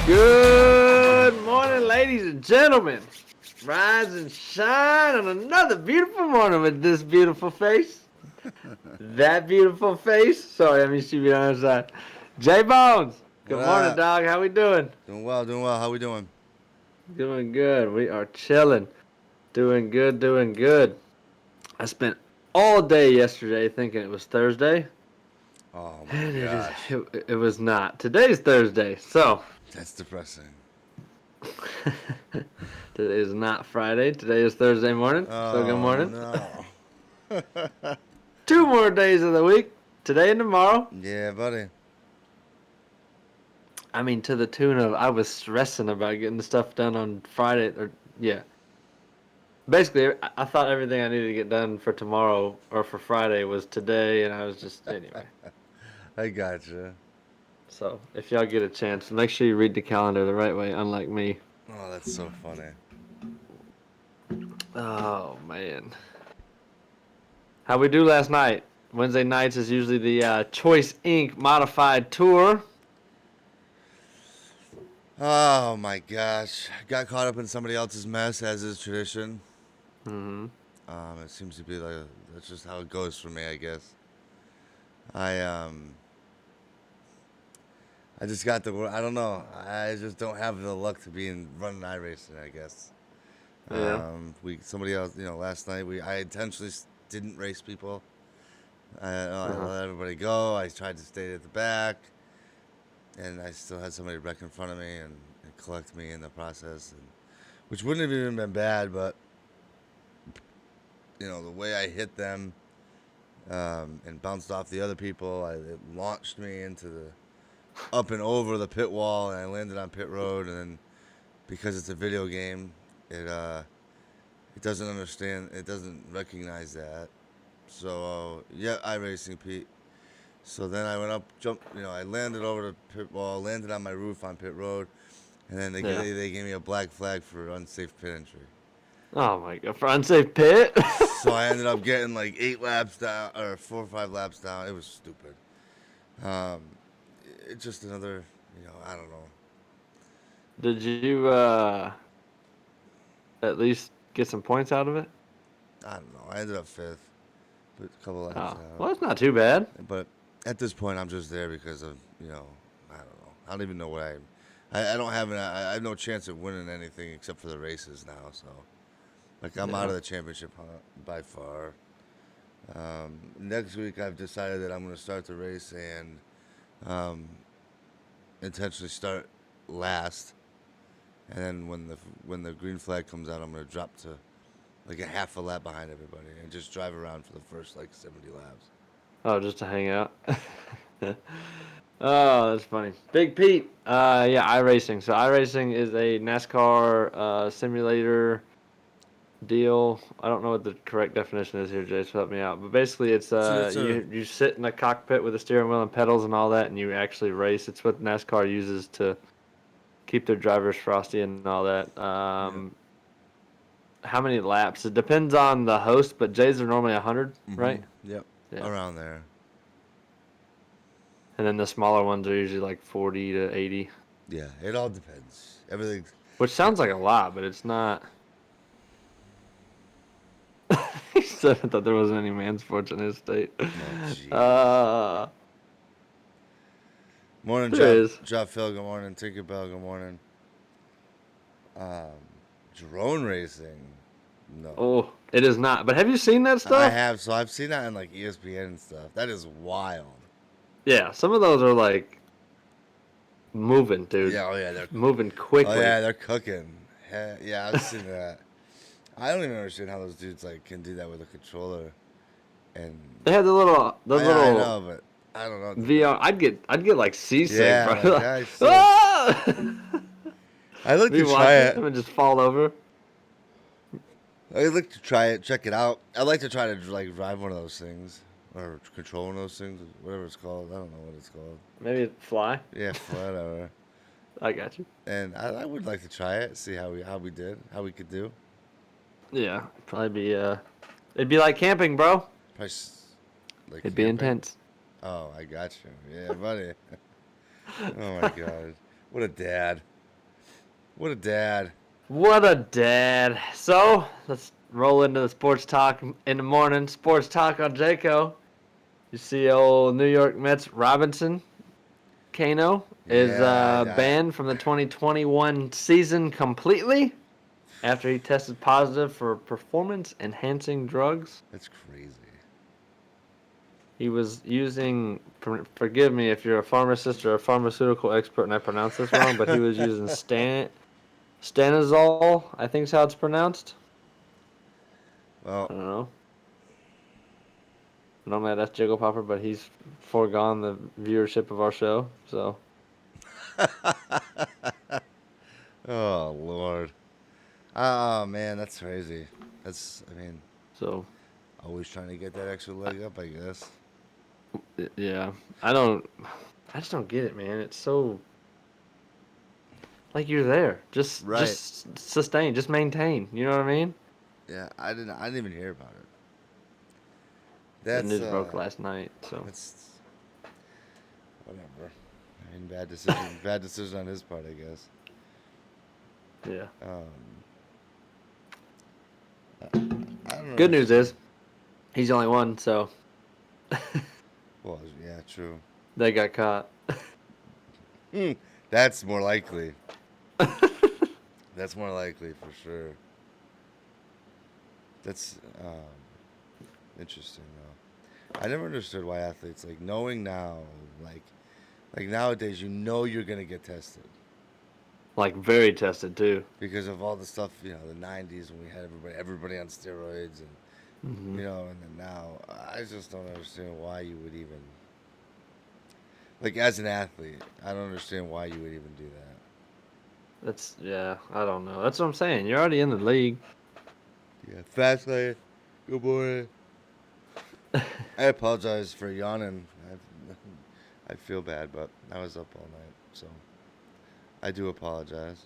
Good morning, ladies and gentlemen. Rise and shine on another beautiful morning with this beautiful face. That beautiful face. Sorry, I'm used to being on the side. J Bones. What Good morning, up? dog. How we doing? Doing well, doing well. How we doing? Doing good. We are chilling. Doing good, doing good. I spent all day yesterday thinking it was Thursday, Oh my and gosh. it was not. Today's Thursday, so That's depressing. today is not Friday. Today is Thursday morning. So good Oh morning. no. 2 more days of the week. Today and tomorrow. Yeah, buddy. I mean, to the tune of I was stressing about getting the stuff done on Friday. Or yeah, basically, I thought everything I needed to get done for tomorrow or for Friday was today, and I was just anyway. I gotcha. So if y'all get a chance, make sure you read the calendar the right way. Unlike me. Oh, that's so funny. Oh man, how we do last night? Wednesday nights is usually the Choice Inc. modified tour. Oh my gosh. Got caught up in somebody else's mess, as is tradition. Mm-hmm. It seems to be like that's just how it goes for me, I guess. I um I just got the I don't know. I just don't have the luck to be in running iRacing, I guess. Yeah. We somebody else, last night I intentionally didn't race people. I Uh-huh. let everybody go. I tried to stay at the back, and I still had somebody wreck in front of me and collect me in the process, which wouldn't have even been bad, but the way I hit them and bounced off the other people, it launched me into the up and over the pit wall, and I landed on pit road, and then because it's a video game, it doesn't understand, it doesn't recognize that. So yeah, iRacing Pete. So then I went up, jumped, I landed over the pit wall, landed on my roof on pit road, and then Yeah. they gave me a black flag for unsafe pit entry. Oh my god, for unsafe pit. So I ended up getting like 8 laps down, or 4 or 5 laps down. It was stupid. Um, it's just another, I don't know. Did you at least get some points out of it? I don't know. I ended up fifth, but a couple laps Oh, out. well, that's not too bad. But at this point, I'm just there because of, I don't know. I don't even know what I don't have I have no chance of winning anything except for the races now. So, like, I'm out Yeah. of the championship hunt by far. Next week, I've decided that I'm going to start the race and um, intentionally start last. And then when the green flag comes out, I'm going to drop to like a half a lap behind everybody and just drive around for the first like 70 laps. Oh, just to hang out. Oh, that's funny. Big Pete. Yeah, iRacing. So iRacing is a NASCAR simulator deal. I don't know what the correct definition is here, Jay, so help me out. But basically, it's It's a you sit in a cockpit with a steering wheel and pedals and all that, and you actually race. It's what NASCAR uses to keep their drivers frosty and all that. yeah. How many laps? It depends on the host, but Jays are normally 100, right? Yep. Yeah. Around there. And then the smaller ones are usually like 40 to 80, Yeah. It all depends. Everything. which sounds like a lot, but it's not. He said I thought there wasn't any man sports in his state. Oh, jeez. Uh, Morning, there is. Drop Phil. Good morning. Tinkerbell. Good morning. Um, Drone racing. No. Oh, it is not. But have you seen that I stuff? have. So I've seen that on like ESPN and stuff. That is wild. Yeah, some of those are like moving, dude. Yeah. Oh yeah. Moving Oh quickly. yeah. They're cooking. Yeah. I've seen that. I don't even understand how those dudes like can do that with a controller. And They had those I little know, but I don't know. VR. I'd get like seasick, Yeah, bro. like Like, I so ah! I like Be to try watching it. them and just fall over. I'd like to try it, check it out. I'd like to try to like drive one of those things or control one of those things, whatever it's called. I don't know what it's called. Maybe fly. Yeah, whatever. I got you. And I would like to try it, see how we could do. Yeah, probably be it'd be like camping, bro. Price like It'd be camping. intense. Oh, I got you. Yeah, buddy. Oh my god, what a dad. What a dad. What a dad. So, let's roll into the sports talk in the morning. Sports talk on Jayko. You see old New York Mets Robinson Cano is Yeah, banned from the 2021 season completely after he tested positive for performance-enhancing drugs. that's crazy. He was using, forgive me if you're a pharmacist or a pharmaceutical expert and I pronounce this wrong, but he was using stanozol, I think is how it's pronounced. Well, I don't know. Normally that's Jiggle Popper, but he's foregone the viewership of our show, so. oh Lord. Oh man, that's crazy. So, Always trying to get that extra leg up, I guess. yeah. I just don't get it, man. It's so, like you're there. Right. Just sustain, just maintain. You know what I mean? Yeah, I didn't even hear about it. The That's news broke last night, so. that's whatever. I mean, bad decision. Bad decision on his part, I guess. Yeah. I don't Good news understand. is, he's the only one, so Well, yeah, true. they got caught. Hmm, that's more likely. That's more likely for sure. That's interesting though. I never understood why athletes like knowing now, like like nowadays, you know you're gonna get tested Like, very tested, too. because of all the stuff. You know, the '90s when we had everybody on steroids, and Hmm. and then now I just don't understand why you would even like as an athlete. I don't understand why you would even do that. Yeah, I don't know. That's what I'm saying. You're already in the league. Yeah, fast lane. Good morning. I apologize for yawning. I feel bad, but I was up all night, so I do apologize.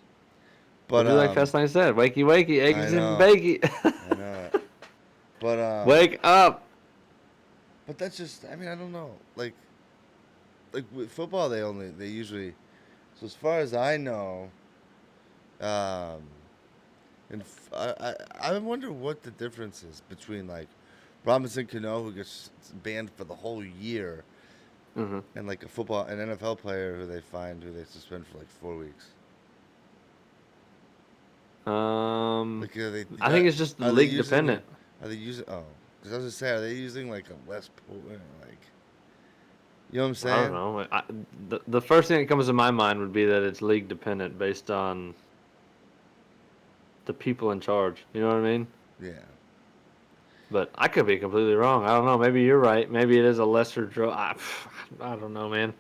We'll But do like Fast Lane said. Wakey, wakey, I eggs and know, bakey. I know it. But Wake up. but that's just. I mean, I don't know. Like with football, they usually. So as far as I know, um, I wonder what the difference is between like Robinson Cano, who gets banned for the whole year, Hmm. and like an NFL player who they suspend for like 4 weeks. Like I think it's just are they league using dependent. are they using because I was just saying, are they using like a less like you know what I'm I don't saying? know. The first thing that comes to my mind would be that it's league dependent based on the people in charge. You know what I mean? Yeah. But I could be completely wrong. I don't know. Maybe you're right. Maybe it is a lesser drug. I don't know, man.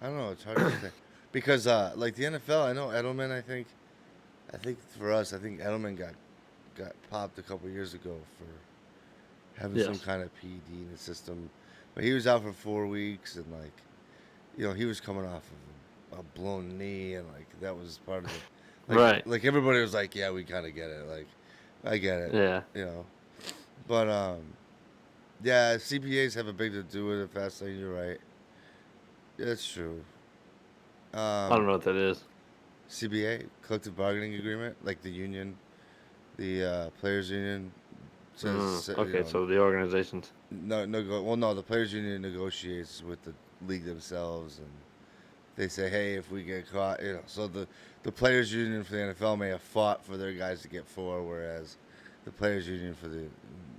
I don't know. It's hard to say because like the NFL, I know Edelman. I think for us, I think Edelman got popped a couple years ago for having some Yes. kind of PED in the system, but he was out for 4 weeks, and like he was coming off of a blown knee, and like that was part of the Right. like everybody was like, yeah, we kind of get it, like I get it, Yeah. you know, but yeah, CPAs have a big to do with it. Fast lane, you're right, that's true. I don't Um, know what that is. CBA, collective bargaining agreement, like the union, the players union says, Okay, so the organizations. no, the players union negotiates with the league themselves, and they say, hey, if we get caught, so the players union for the NFL may have fought for their guys to get 4, whereas the players union for the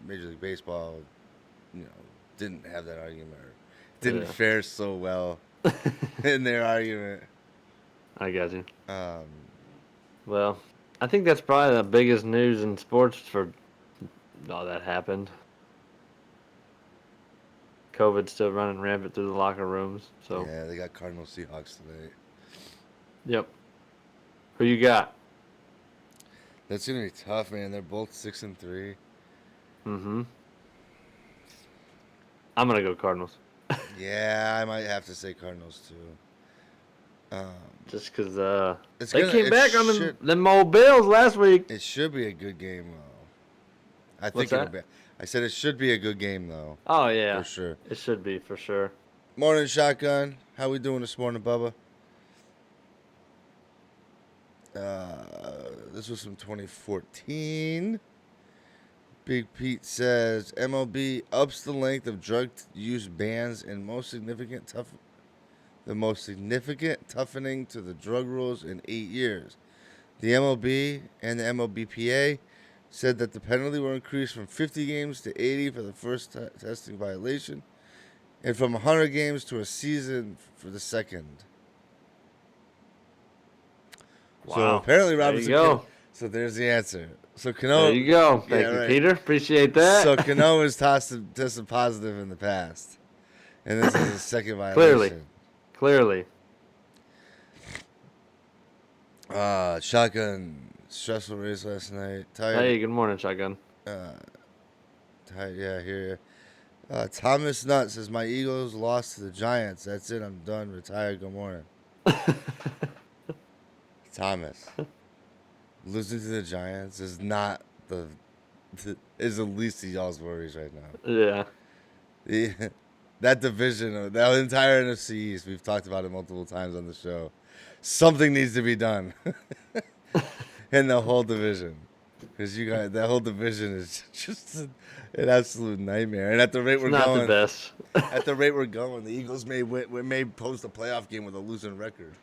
Major League Baseball, you know, didn't have that argument or didn't Yeah. fare so well in their argument. I got you. Um, Well, I think that's probably the biggest news in sports for all that happened. COVID's still running rampant through the locker rooms. So, yeah, they got Cardinals Seahawks today. yep. Who you got? That's gonna be tough, man. They're both 6-3. Mm-hmm. I'm gonna go Cardinals. Yeah, I might have to say Cardinals too. Um, Just 'cause it's they gonna came back on them old Bills last week. it should be a good game though. I What's think it'll that? be. I said it should be a good game though, Oh for yeah, sure. it should be for sure. Morning, shotgun. How we doing this morning, Bubba? This was from 2014. Big Pete says MLB ups the length of drug use bans and the most significant toughening to the drug rules in 8 years. The MLB and the MLBPA said that the penalty will increase from 50 games to 80 for the first testing violation, and from 100 games to a season for the second. Wow. So apparently Robinson. There you go. So there's the answer. So Cano. There you go. Thank you, right. Peter. Appreciate that. So Cano was tested positive in the past, and this is his second violation. Clearly. Shotgun. Stressful race last night. Tired. Hey, good morning, Shotgun. Tired. Yeah, I hear you. Thomas Nutt says my Eagles lost to the Giants. That's it. I'm done. Retired. Good morning. Thomas. Losing to the Giants is not is the least of y'all's worries right now. Yeah. That division, that entire NFC East, we've talked about it multiple times on the show. Something needs to be done in the whole division, because that whole division is just an absolute nightmare. And at the rate we're not going, the best. At the rate we're going, the Eagles may post a playoff game with a losing record.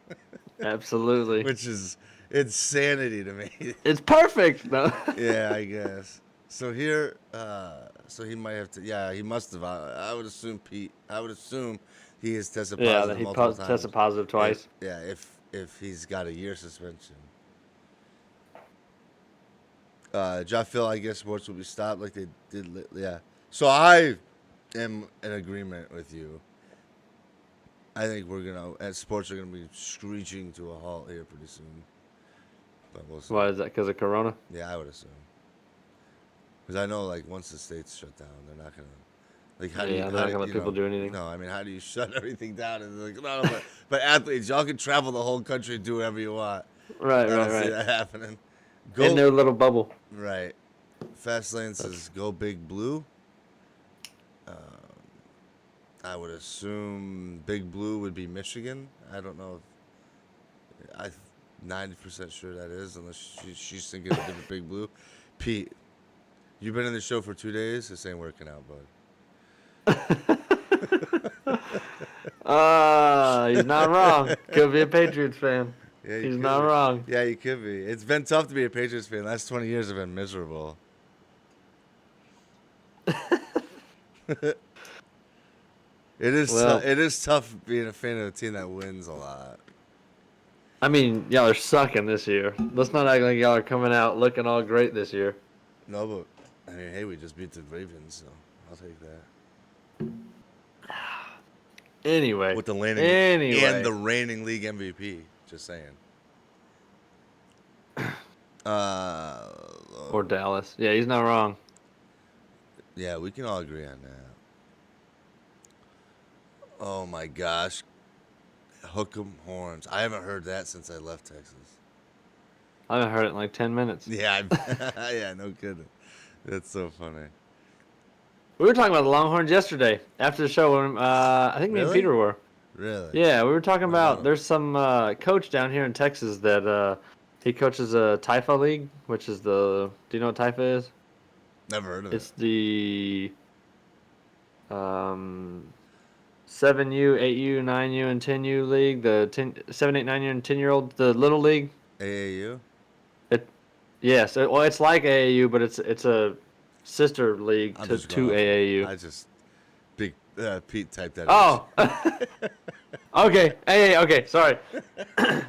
Absolutely. Which is insanity to me. It's perfect, though. Yeah, I guess. So here, so he might have to. Yeah, he must have. I would assume Pete. I would assume he has tested positive. Yeah, that he multiple times. tested positive twice. If he's got a year suspension. Jeff Phil, I guess sports will be stopped like they did. Yeah. So I am in agreement with you. I think sports are gonna be screeching to a halt here pretty soon. But we'll see. Why is that? Because of Corona? Yeah, I would assume. Because I know, like, once the states shut down, they're not gonna. Like, They're not gonna let people do anything. No, I mean, how do you shut everything down? And like, no, but athletes, y'all can travel the whole country and do whatever you want. Right, I right, don't see right. that happening. In their little bubble. Right. Fastlane says go Big Blue. I would assume Big Blue would be Michigan. I don't know if I'm 90% sure that is, unless she's thinking of a different Big Blue. Pete, you've been in the show for 2 days. This ain't working out, bud. He's not wrong. Could be a Patriots fan. Yeah, he's not wrong. Yeah, you could be. It's been tough to be a Patriots fan. The last 20 years have been miserable. It is tough being a fan of a team that wins a lot. I mean, y'all are sucking this year. Let's not act like y'all are coming out looking all great this year. No, but I mean, hey, we just beat the Ravens, so I'll take that. Anyway. With the reigning league MVP. Just saying. Or Dallas. Yeah, he's not wrong. Yeah, we can all agree on that. Oh my gosh. Hook 'em horns. I haven't heard that since I left Texas. I haven't heard it in like 10 minutes. Yeah, yeah, no kidding. That's so funny. We were talking about the Longhorns yesterday after the show. When, I think me and Peter were. Really? Yeah, we were talking about there's some coach down here in Texas that he coaches a Taifa league, which is do you know what Taifa is? Never heard of it. It's the 7U, 8U, 9U, and 10U league. The 7, 8, 9U, and 10-year-old, the little league. AAU? Yes. Well, it's like AAU, but it's a sister league to AAU. Pete typed that. Oh. Okay. Okay. Sorry.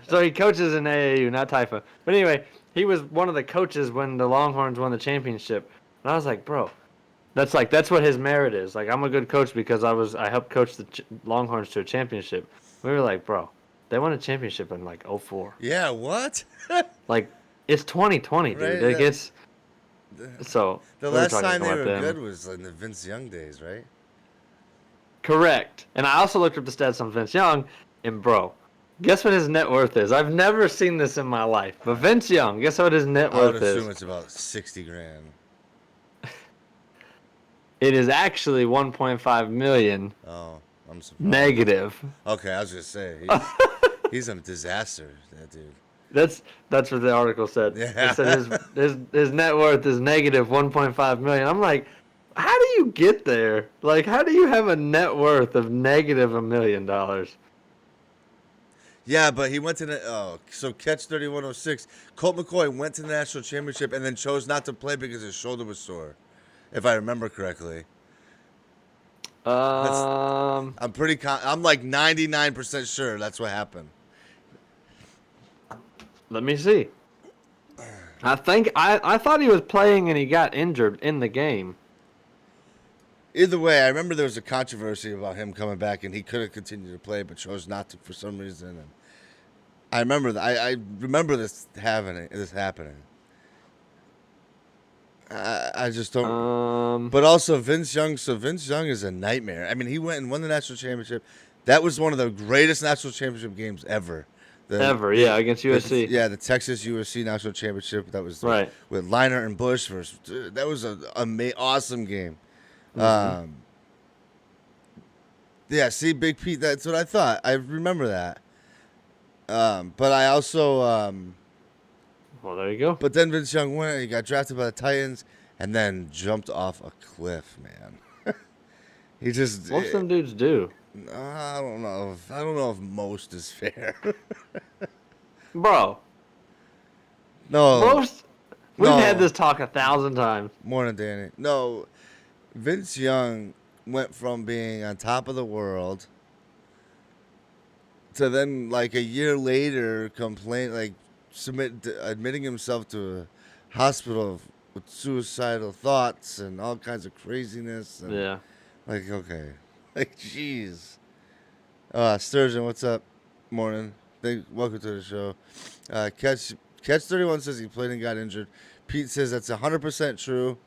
So he coaches in AAU, not Taifa. But anyway, he was one of the coaches when the Longhorns won the championship, and I was like, bro, that's what his merit is. Like, I'm a good coach because I helped coach the Longhorns to a championship. We were like, bro, they won a championship in like 2004. Yeah. What? Like, it's 2020, dude. Right, Like, it's so. The last time they were good was in the Vince Young days, right? Correct. And I also looked up the stats on Vince Young, and bro, guess what his net worth is? I've never seen this in my life. But Vince Young, guess what his net worth is? I would assume it's about $60,000. It is actually 1.5 million. Oh, I'm surprised. Negative. Okay, I was gonna say he's a disaster, that dude. That's what the article said. It said Yeah. his net worth is negative 1.5 million. I'm like, how do you get there? Like, how do you have a net worth of negative $1 million? Yeah, but he went to the so catch 3106. Colt McCoy went to the national championship and then chose not to play because his shoulder was sore, if I remember correctly. That's Um, I'm like 99% sure that's what happened. Let me see. I thought he was playing and he got injured in the game. Either way, I remember there was a controversy about him coming back and he could have continued to play but chose not to for some reason. And I remember I remember this happening. I just don't. Um, But also Vince Young. So Vince Young is a nightmare. I mean, he went and won the national championship. That was one of the greatest national championship games ever. Ever, yeah, against USC. The Texas USC national championship. That was Right. with Leinart and Bush versus. Dude, that was an awesome game. Mm-hmm. Yeah, see, Big Pete. That's what I thought. I remember that. But I also. Well, there you go. But then Vince Young went. He got drafted by the Titans, and then jumped off a cliff, man. He just. Most of them dudes do. I don't know. I don't know if most is fair. Bro, No, most. We've no. had this talk 1,000 times. Morning, Danny. No, Vince Young went from being on top of the world to then, like a year later, admitting himself to a hospital with suicidal thoughts and all kinds of craziness. And Yeah. Like, okay. Like, jeez. Sturgeon, what's up? Morning. Welcome to the show. Catch 31 says he played and got injured. Pete says that's 100% true.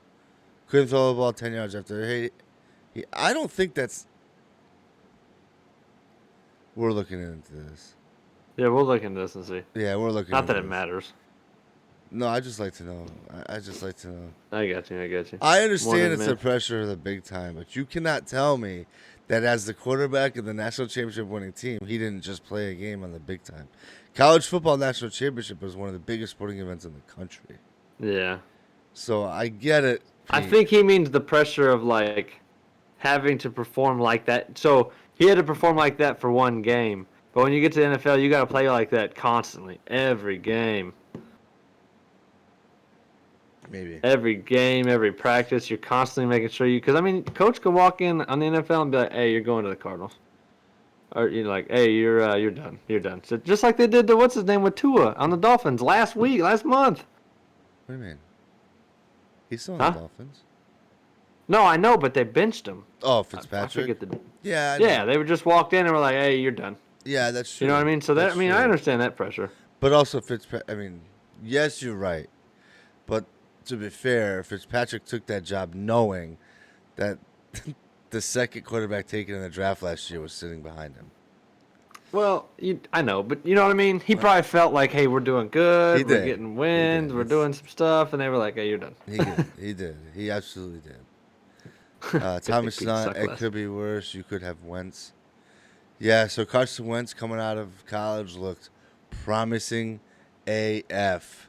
Couldn't throw the ball 10 yards after. Hey, I don't think that's... We're looking into this. Yeah, we'll look into this and see. Yeah, we're looking Not into that it this. matters. No, I just like to know. I just like to know. I got you. I understand Morning, it's man. the pressure of the big time, but you cannot tell me that as the quarterback of the national championship winning team, he didn't just play a game on the big time. College football national championship was one of the biggest sporting events in the country. Yeah. So I get it. I Pete. think he means the pressure of, like, having to perform like that. So he had to perform like that for one game. But when you get to the NFL, you got to play like that constantly. Every game. Maybe. Every game, every practice, you're constantly making sure you... Because, I mean, coach can walk in on the NFL and be like, hey, you're going to the Cardinals. Or you're like, hey, you're done. You're done. So just like they did to, what's his name, with Tua on the Dolphins last month. What do you mean? He's still on Huh? the Dolphins. No, I know, but they benched him. Oh, I Fitzpatrick? forget the... Yeah. Yeah, they were just walked in and were like, hey, you're done. Yeah, that's true. You know what I mean? So that, That's I mean, true. I understand that pressure. But also Fitzpatrick, I mean, yes, you're right. But to be fair, Fitzpatrick took that job knowing that the second quarterback taken in the draft last year was sitting behind him. Well, I know, but you know what I mean? He probably felt like, hey, we're doing good. He We're did. getting He wins. did. We're doing some stuff. And they were like, hey, you're done. He did. He absolutely did. Thomas Pete Nunn, suck it less. could be worse. You could have Wentz. Yeah, so Carson Wentz coming out of college looked promising AF.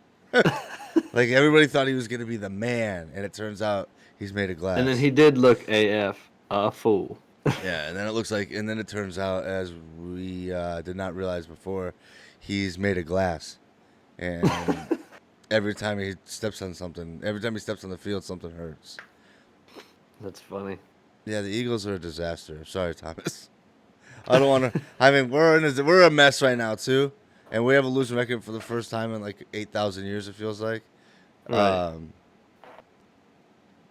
Like everybody thought he was going to be the man, and it turns out he's made of glass. And then he did look AF, a fool. Yeah, and then it turns out, as we did not realize before, he's made of glass. And every time he steps on the field, something hurts. That's funny. Yeah, the Eagles are a disaster. Sorry, Thomas. I don't want to. I mean, we're a mess right now too, and we have a losing record for the first time in like 8,000 years. It feels like. Right.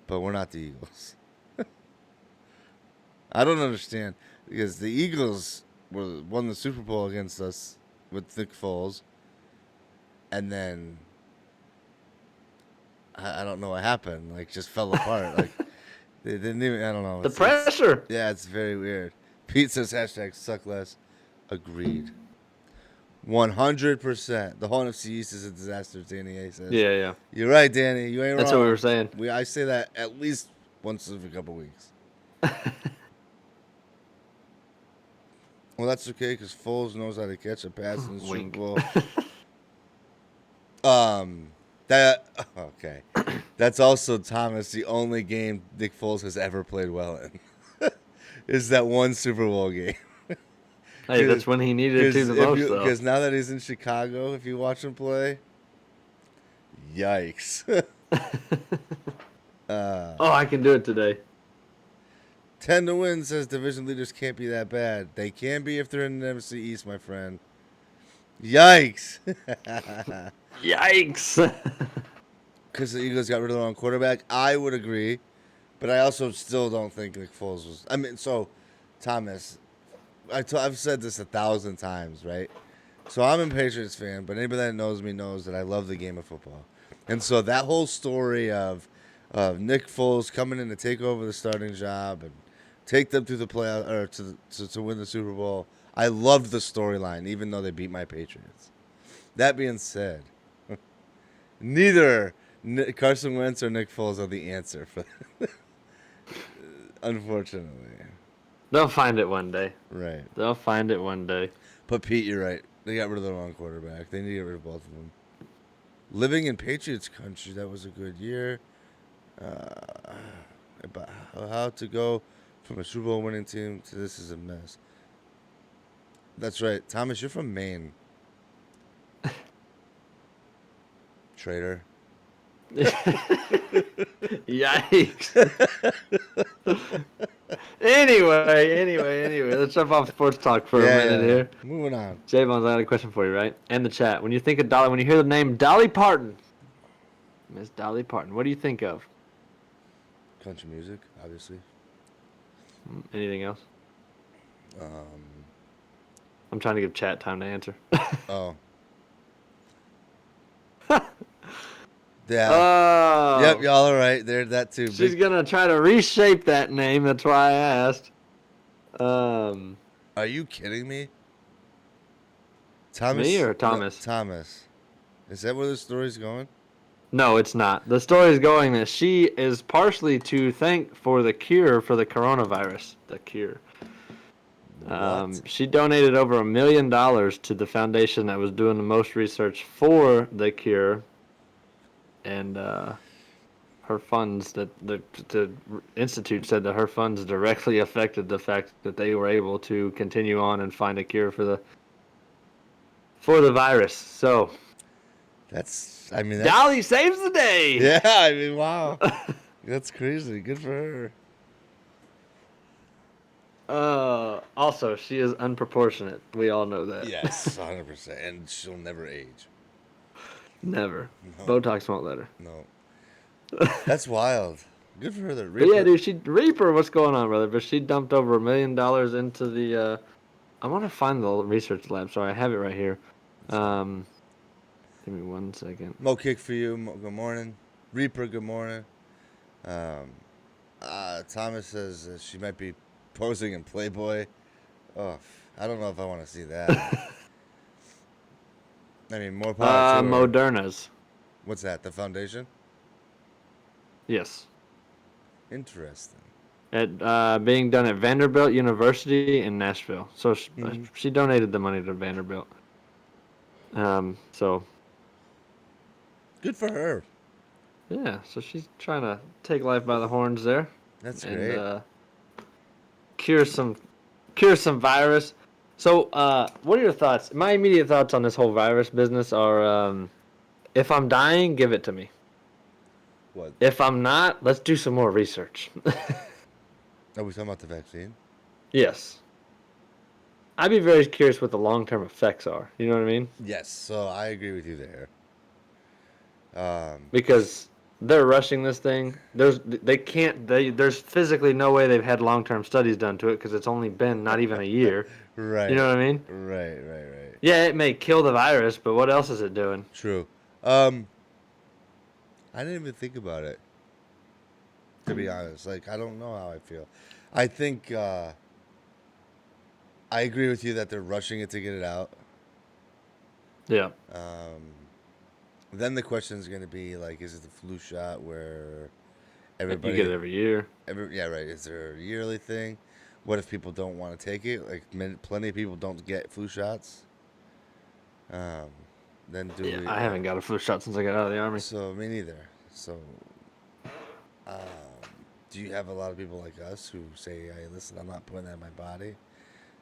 But we're not the Eagles. I don't understand because the Eagles won the Super Bowl against us with Nick Foles, and then I don't know what happened. Like, just fell apart. Like, they didn't even. I don't know. The pressure. Yeah, it's very weird. Pete says hashtag suck less. Agreed. 100%. The whole NFC East is a disaster, Danny A says. Yeah. You're right, Danny. You ain't That's wrong. what we were saying. I say that at least once every couple weeks. Well, that's okay because Foles knows how to catch a pass in the Super Wink. Bowl. That okay. That's also Thomas. The only game Nick Foles has ever played well in is that one Super Bowl game. Hey, that's when he needed to the most, though. Because now that he's in Chicago, if you watch him play, yikes. Oh, I can do it today. 10 to win says division leaders can't be that bad. They can be if they're in the NFC East, my friend. Yikes. Yikes. Because the Eagles got rid of the wrong quarterback. I would agree. But I also still don't think Nick Foles was. I mean, so, Thomas, I've said this 1,000 times, right? So I'm a Patriots fan, but anybody that knows me knows that I love the game of football. And so that whole story of Nick Foles coming in to take over the starting job and take them through the playoff or to win the Super Bowl, I loved the storyline, even though they beat my Patriots. That being said, neither Carson Wentz or Nick Foles are the answer for unfortunately. They'll find it one day. Right. They'll find it one day. But Pete, you're right. They got rid of the wrong quarterback. They need to get rid of both of them. Living in Patriots country, that was a good year. About how to go from a Super Bowl winning team to this is a mess. That's right. Thomas, you're from Maine. Traitor. Yikes. Anyway, let's jump off sports talk for a minute here. Moving on. Javon's, I got a question for you, right? And the chat. When you think of Dolly, when you hear the name Dolly Parton, Miss Dolly Parton, what do you think of? Country music, obviously. Anything else? I'm trying to give chat time to answer. Oh. Yeah. Oh. Yep, y'all are right. There's that too. She's gonna try to reshape that name. That's why I asked. Are you kidding me? Thomas? Me or Thomas? No, Thomas. Is that where the story's going? No, it's not. The story is going that she is partially to thank for the cure for the coronavirus. The cure. What? She donated over $1 million to the foundation that was doing the most research for the cure, and her funds that the institute said that her funds directly affected the fact that they were able to continue on and find a cure for the virus. So That's Dolly saves the day. Yeah, I mean, wow. That's crazy. Good for her. Also, she is unproportionate. We all know that. Yes, 100%. And she'll never age. Never. No. Botox won't let her. No. That's wild. Good for her. The But yeah, dude, Reaper, what's going on, brother? But she dumped over $1 million into the. I want to find the research lab. Sorry, I have it right here. Give me 1 second. Mo Kick for you. Good morning. Reaper, good morning. Thomas says she might be posing in Playboy. Oh, I don't know if I want to see that. I mean, more power to her. Moderna's. What's that? The foundation? Yes. Interesting. Being done at Vanderbilt University in Nashville. So she donated the money to Vanderbilt. So. Good for her. Yeah, so she's trying to take life by the horns there. That's great. And cure some virus. So, what are your thoughts? My immediate thoughts on this whole virus business are, if I'm dying, give it to me. What? If I'm not, let's do some more research. Are we talking about the vaccine? Yes. I'd be very curious what the long-term effects are. You know what I mean? Yes. So I agree with you there. Because they're rushing this thing. There's physically no way they've had long-term studies done to it because it's only been not even a year. Right. You know what I mean? Right. Yeah, it may kill the virus, but what else is it doing? True. I didn't even think about it. To be honest, like I don't know how I feel. I think I agree with you that they're rushing it to get it out. Yeah. Then the question is going to be like, is it the flu shot where everybody You get it every year? Yeah, right. Is there a yearly thing? What if people don't want to take it? Like plenty of people don't get flu shots. then do Yeah, we? I haven't got a flu shot since I got out of the army. So me neither. So, um, do you have a lot of people like us who say, "Hey, listen, I'm not putting that in my body."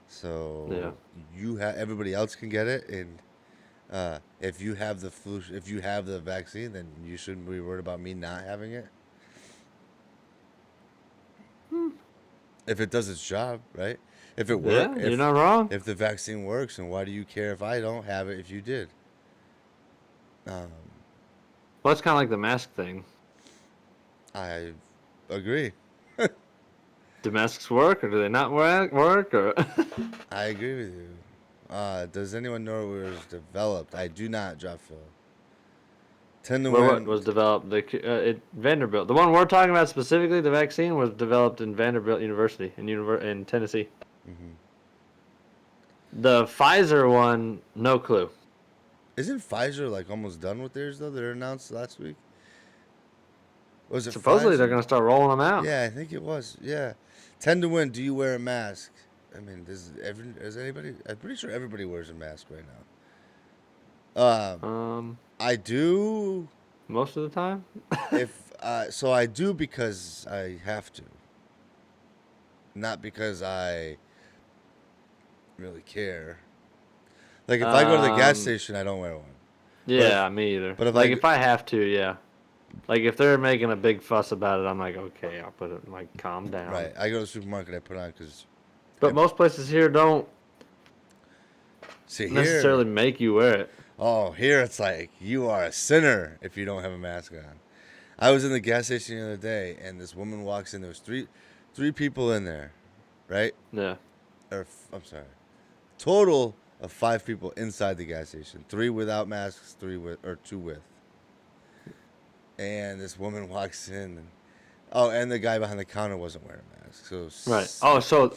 So Yeah. everybody else can get it, and if you have the flu, if you have the vaccine, then you shouldn't be worried about me not having it. If it does its job, right? If it work, Yeah, you're not wrong. if the vaccine works, and why do you care if I don't have it if you did? Um, Well, it's kind of like the mask thing. I agree. Do masks work, or do they not work? Or I agree with you. Does anyone know where it was developed? I do not, drop Phil. 10 to what win. was developed? Vanderbilt. The one we're talking about specifically, the vaccine, was developed in Vanderbilt University in Tennessee. Mm-hmm. The Pfizer one, no clue. Isn't Pfizer like almost done with theirs though? That are announced last week. Was it Supposedly they're Pfizer? going to start rolling them out. Yeah, I think it was. Yeah, 10 to win. Do you wear a mask? I mean, is anybody? I'm pretty sure everybody wears a mask right now. I do. Most of the time. So I do because I have to, not because I really care. Like if I go to the gas station, I don't wear one. Yeah, me either. But if I have to, yeah. Like if they're making a big fuss about it, I'm like, okay, I'll put it. Like, calm down. Right, I go to the supermarket, I put on because. But most places here don't See necessarily make you wear it. Oh, here it's like you are a sinner if you don't have a mask on. I was in the gas station the other day, and this woman walks in. There was three people in there, right? Yeah. I'm sorry, total of 5 people inside the gas station. 3 without masks, 2 with. And this woman walks in, and the guy behind the counter wasn't wearing a mask. So Right. Oh, so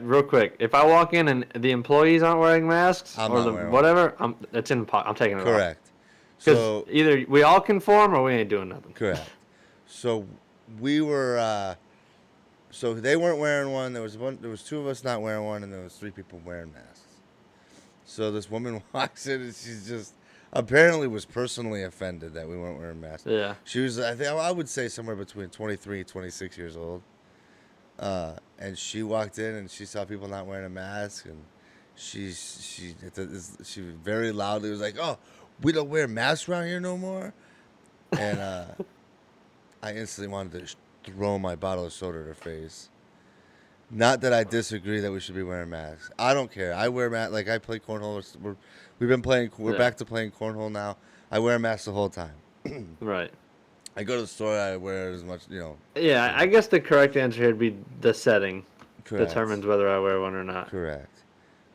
real quick, if I walk in and the employees aren't wearing masks I'm or not the wearing whatever, I'm taking it off. correct. Because So either we all conform or we ain't doing nothing. correct. So we were. So they weren't wearing one. There was 2 of us not wearing one, and there was 3 people wearing masks. So this woman walks in, and she's just apparently was personally offended that we weren't wearing masks. Yeah. She was, I would say, somewhere between 23 and 26 years old. And she walked in and she saw people not wearing a mask, and she very loudly was like, "Oh, we don't wear masks around here no more." And I instantly wanted to throw my bottle of soda at her face. Not that I disagree that we should be wearing masks. I don't care. I wear masks. Like I play cornhole. We've been playing. We're back to playing cornhole now. I wear a mask the whole time. Right. I go to the store. I wear as much. Yeah, I guess the correct answer here would be the setting Correct. determines whether I wear one or not. Correct.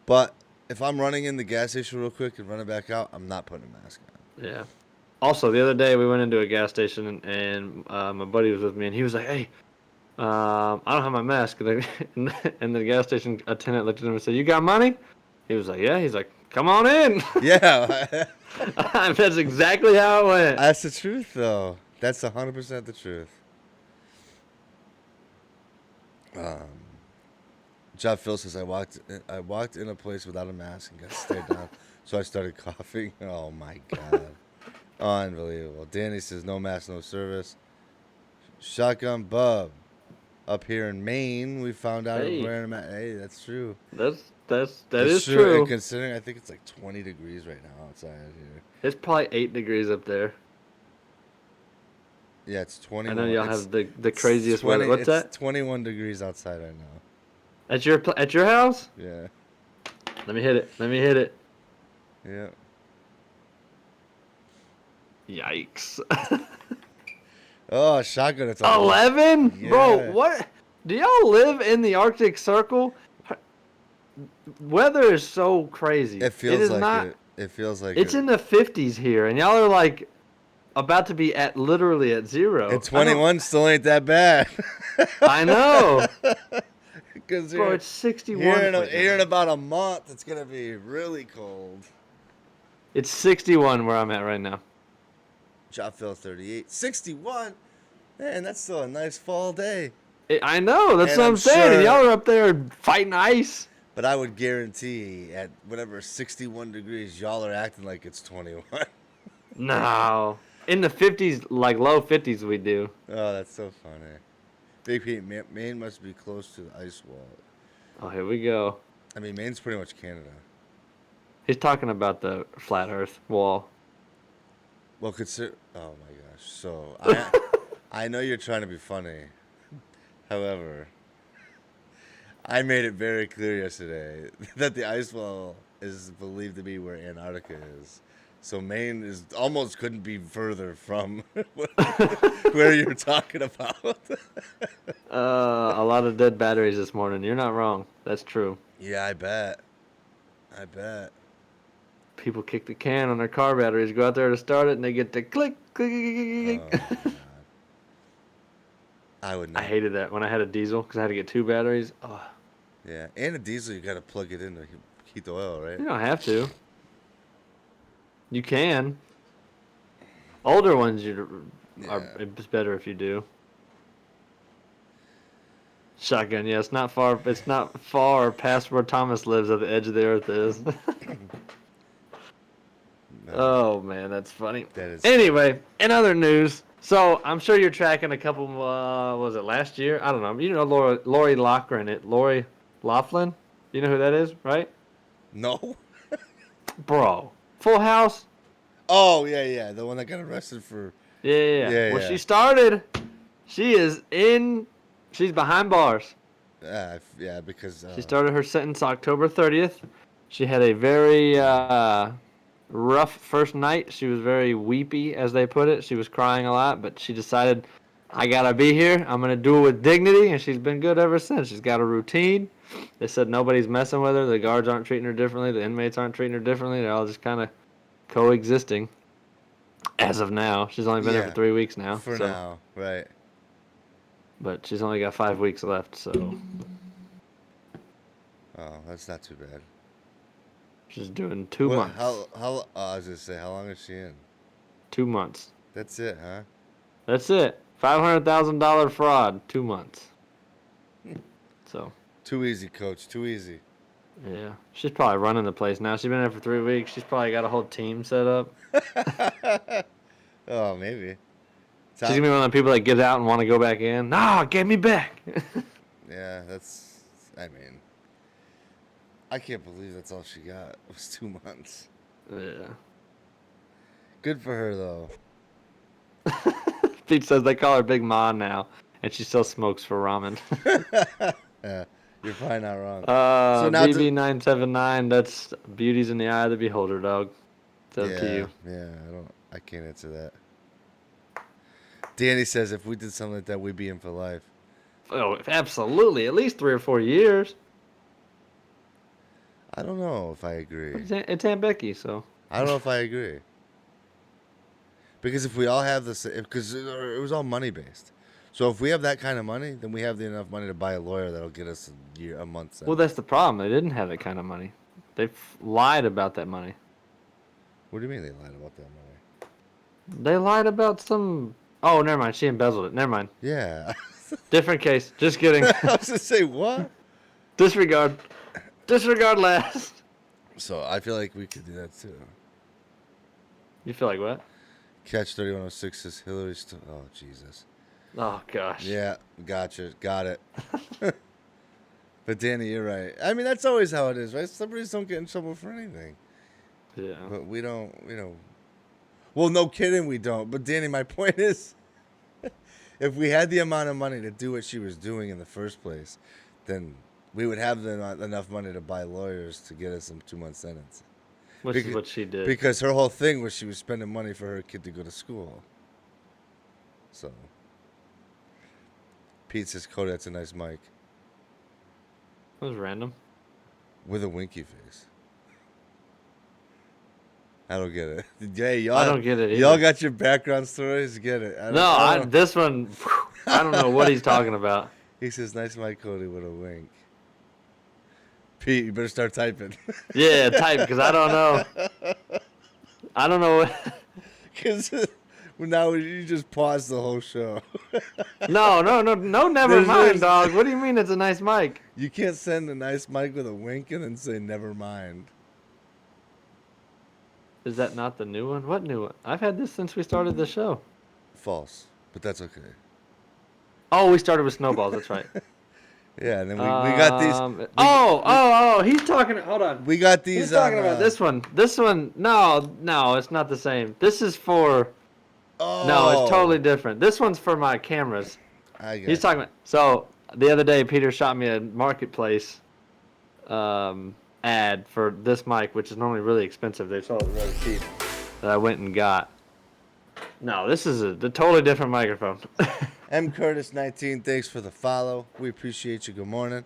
But if I'm running in the gas station real quick and running back out, I'm not putting a mask on. Yeah. Also, the other day we went into a gas station and my buddy was with me and he was like, "Hey, I don't have my mask." And the gas station attendant looked at him and said, "You got money?" He was like, "Yeah." He's like, "Come on in." Yeah. That's exactly how it went. That's the truth, though. That's 100% the truth. John Phil says I walked in a place without a mask and got stared down, so I started coughing. Oh my god, unbelievable. Danny says no mask, no service. Shotgun Bub, up here in Maine, we found out Hey. wearing a mask. Hey, that's true. That That's is true. And considering I think it's like 20 degrees right now outside here. It's probably 8 degrees up there. Yeah, it's 21. I know y'all have the craziest weather. What's that? It's 21 degrees outside right now. At your house? Yeah. Let me hit it. Yeah. Yikes. Oh, shotgun! It's 11? Yeah. Bro, what? Do y'all live in the Arctic Circle? Weather is so crazy. It feels like not, it. It feels like it's in the 50s here, and y'all are like about to be literally at 0. And 21 still ain't that bad. I know. Bro, it's 61. Here in about a month, it's gonna be really cold. It's 61 where I'm at right now. Job Phil 38, 61. Man, that's still a nice fall day. I know. That's And what I'm saying. And sure- y'all are up there fighting ice. But I would guarantee at whatever 61 degrees, y'all are acting like it's 21. No. In the 50s, like low 50s, we do. Oh, that's so funny. Big Pete, Maine must be close to the ice wall. Oh, here we go. I mean, Maine's pretty much Canada. He's talking about the flat Earth wall. Well, consider. Oh my gosh. So I know you're trying to be funny. However, I made it very clear yesterday that the ice wall is believed to be where Antarctica is. So Maine is almost couldn't be further from where you're talking about. A lot of dead batteries this morning. You're not wrong. That's true. Yeah, I bet. I bet. People kick the can on their car batteries, go out there to start it, and they get the click, click, click, Oh click. my God. I would I not. hated that when I had a diesel because I had to get 2 batteries. Oh, Yeah, and a diesel, you got to plug it in to heat the oil, right? you don't have to. You can. Older ones, it's better if you do. Shotgun, yeah, it's not far. It's not far past where Thomas lives at the edge of the earth is. No, Oh man, that's funny. that is. Anyway, in other news, so I'm sure you're tracking a couple. Was it last year? I don't know. You know Lori Loughlin, Lori Loughlin. You know who that is, right? No? Bro, Full House. Oh, yeah. The one that got arrested for. Yeah. Well, yeah. she started. She is in. She's behind bars. Yeah, because. She started her sentence October 30th. She had a very rough first night. She was very weepy, as they put it. She was crying a lot, but she decided, I gotta be here. I'm gonna do it with dignity, and she's been good ever since. She's got a routine. They said nobody's messing with her. The guards aren't treating her differently. The inmates aren't treating her differently. They're all just kind of coexisting. As of now, she's only been there for 3 weeks now. For now, right. But she's only got 5 weeks left, so Oh, that's not too bad. she's doing 2 months. I was gonna say, how long is she in? 2 months. That's it, huh? That's it. $500,000 fraud. 2 months. So. Too easy, coach. Too easy. Yeah, she's probably running the place now. She's been there for 3 weeks. She's probably got a whole team set up. Oh, maybe. She's gonna be one of the people that gets out and want to go back in. Nah, get me back. Yeah, that's. I mean, I can't believe that's all she got. It was 2 months. Yeah. Good for her, though. Pete says they call her Big Ma now, and she still smokes for ramen. Yeah, you're probably not wrong. So now BB979, that's beauty's in the eye of the beholder, dog. It's up to you. Yeah, I can't answer that. Danny says if we did something like that, we'd be in for life. Oh, absolutely. At least 3 or 4 years. I don't know if I agree. It's Aunt Becky, so. I don't know if I agree. Because if we all have this, because it was all money based. So if we have that kind of money, then we have enough money to buy a lawyer that'll get us a month sentence. Well, that's the problem. They didn't have that kind of money. They lied about that money. What do you mean they lied about that money? They lied about some. Oh, never mind. She embezzled it. Never mind. Yeah. Different case. Just kidding. I was gonna say what? Disregard. Disregard last. So I feel like we could do that too. You feel like what? Catch 3106 says Hillary. Oh Jesus. Oh gosh. Yeah, gotcha. Got it. But Danny, you're right. I mean, that's always how it is, right? Celebrities don't get in trouble for anything. Yeah. But we don't, Well, no kidding, we don't. But Danny, my point is, if we had the amount of money to do what she was doing in the first place, then we would have enough money to buy lawyers to get us a 2-month sentence. Which is what she did. Because her whole thing was she was spending money for her kid to go to school. So, Pete says, Kody, that's a nice mic. That was random. With a winky face. I don't get it. Hey, y'all, I don't get it either. Y'all got your background stories? Get it. This one, I don't know what he's talking about. He says, nice mic, Kody, with a wink. Pete, you better start typing. Yeah, type, because I don't know. I don't know. Because Now you just paused the whole show. No, never mind, dog. What do you mean it's a nice mic? You can't send a nice mic with a wink and then say never mind. Is that not the new one? What new one? I've had this since we started the show. False, but that's okay. Oh, we started with snowballs. That's right. Yeah, and then we got these. He's talking. Hold on. We got these. He's talking about this one. This one. No, it's not the same. This is for. Oh. No, it's totally different. This one's for my cameras. He's talking about. So the other day, Peter shot me a marketplace ad for this mic, which is normally really expensive. They sold it really cheap. That I went and got. No, this is a totally different microphone. M Curtis 19, thanks for the follow. We appreciate you. Good morning.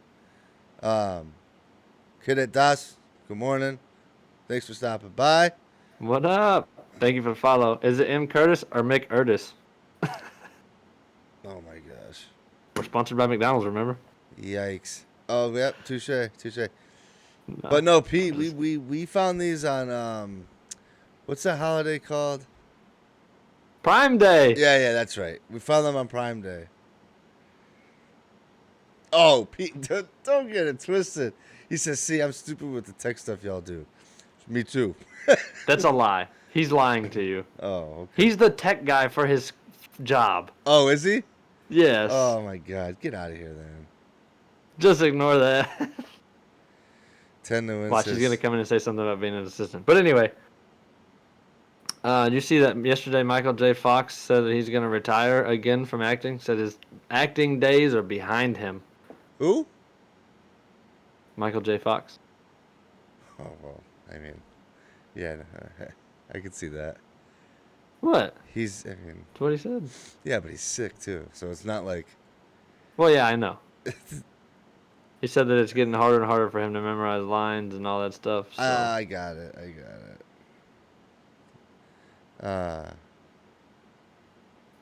Cadet Das, good morning. Thanks for stopping by. What up? Thank you for the follow. Is it M Curtis or Mick Curtis? Oh my gosh. We're sponsored by McDonald's, remember? Yikes. Oh, yep, touche. No. But no, Pete, we found these on what's that holiday called? Prime Day. Yeah, that's right. We found them on Prime Day. Oh, Pete, don't get it twisted. He says, see, I'm stupid with the tech stuff y'all do. Me too. That's a lie. He's lying to you. Oh, okay. He's the tech guy for his job. Oh, is he? Yes. Oh, my God. Get out of here, then. Just ignore that. 10 to win. Watch, he's going to come in and say something about being an assistant. But anyway, you see that yesterday Michael J. Fox said that he's going to retire again from acting? Said his acting days are behind him. Who? Michael J. Fox. Oh, well, I mean, yeah, I could see that. What? That's what he said. Yeah, but he's sick, too, so it's not like... Well, yeah, I know. He said that it's getting harder and harder for him to memorize lines and all that stuff. So. I got it.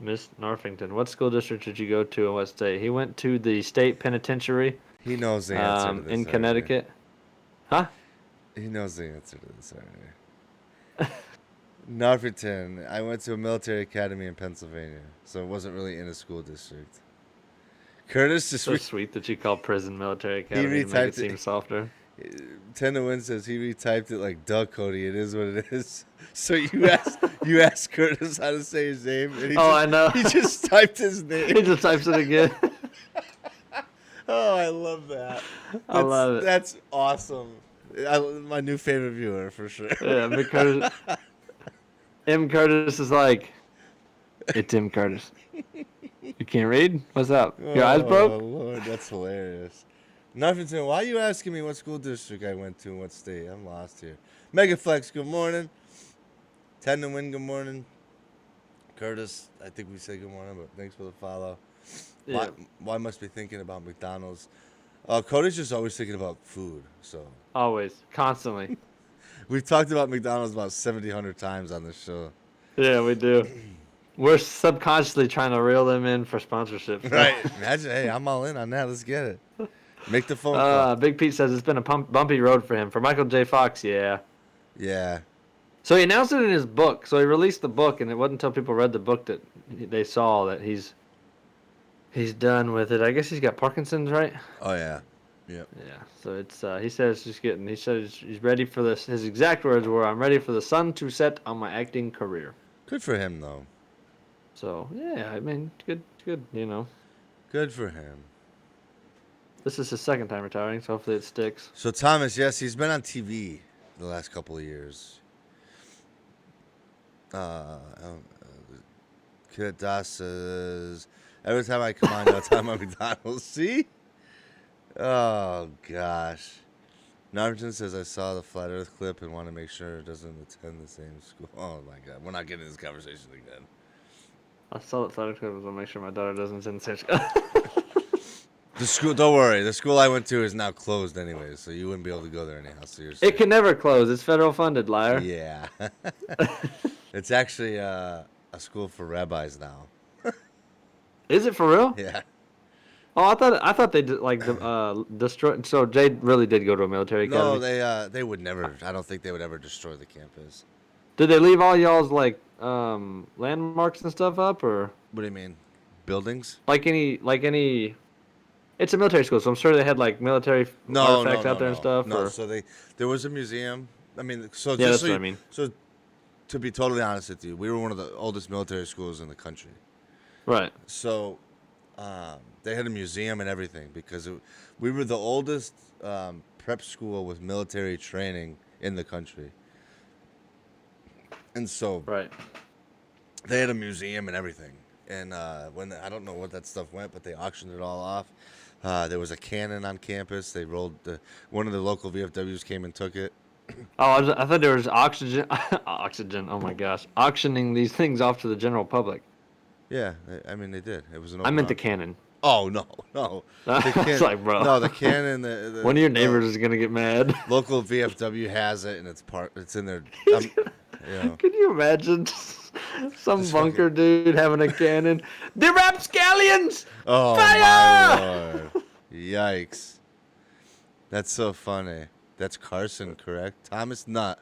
Miss Northington, what school district did you go to in what state? He went to the state penitentiary. He knows the answer to this. In Connecticut. Huh? He knows the answer to this already. Northington. I went to a military academy in Pennsylvania, so it wasn't really in a school district. Curtis just so sweet that you call prison military academy to make it seem softer. 10 to win says he retyped it like Doug Kody. It is what it is. So you asked Curtis how to say his name. And I know. He just typed his name. He just types it again. Oh, I love that. I love it. That's awesome. My new favorite viewer for sure. Yeah, because M. Curtis is like, it's M. Curtis. You can't read? What's up? Your eyes broke? Oh, Lord, that's hilarious. Northington, why are you asking me what school district I went to and what state? I'm lost here. Megaflex, good morning. 10 to win, good morning. Curtis, I think we said good morning, but thanks for the follow. Yeah. Why must be thinking about McDonald's? Cody's just always thinking about food, so. Always. Constantly. We've talked about McDonald's about 700 times on this show. Yeah, we do. We're subconsciously trying to reel them in for sponsorships. Right. Imagine, hey, I'm all in on that. Let's get it. Make the phone call. Big Pete says it's been a bumpy road for him. For Michael J. Fox, yeah. Yeah. So he announced it in his book. So he released the book, and it wasn't until people read the book that they saw that he's done with it. I guess he's got Parkinson's, right? Oh, yeah. Yep. Yeah. So it's he says he's ready for this. His exact words were, "I'm ready for the sun to set on my acting career." Good for him, though. So yeah, I mean, good, you know. Good for him. This is his second time retiring, so hopefully it sticks. So Thomas, yes, he's been on TV the last couple of years. Kid Das says, every time I come on, I'll tell my McDonald's. See? Oh, gosh. Narvington says, I saw the Flat Earth clip and want to make sure it doesn't attend the same school. Oh, my God. We're not getting this conversation again. I saw that Flat Earth clip. I want to make sure my daughter doesn't attend the same school. The school, don't worry. The school I went to is now closed anyways, so you wouldn't be able to go there anyhow. So you're it can never close. It's federal funded, liar. Yeah. It's actually a school for rabbis now. Is it for real? Yeah. Oh, I thought they did, like destroy. So Jay really did go to a military academy. No, they would never. I don't think they would ever destroy the campus. Did they leave all y'all's like landmarks and stuff up, or What do you mean? Buildings? like any? It's a military school, so I'm sure they had like military No, no, artifacts out no, there and no, stuff. no. Or So there was a museum. I mean, so yeah, just that's what I mean. so to be totally honest with you, we were one of the oldest military schools in the country. Right. So they had a museum and everything because we were the oldest prep school with military training in the country, and so Right. they had a museum and everything. And when I don't know what that stuff went, but they auctioned it all off. There was a cannon on campus. They rolled one of the local VFWs came and took it. Oh, I thought there was oxygen. Oxygen. Oh my gosh, auctioning these things off to the general public. Yeah, I mean they did. It was an I open meant the auction. cannon. Oh no, no, the It's can like, bro. no the cannon. One of your The neighbors is gonna get mad. local VFW has it, and it's in their. You know, Can you imagine some just bunker fucking. dude having a cannon? The rapscallions! Oh my Fire! lord! Yikes! That's so funny. That's Carson, correct? Thomas Nutt.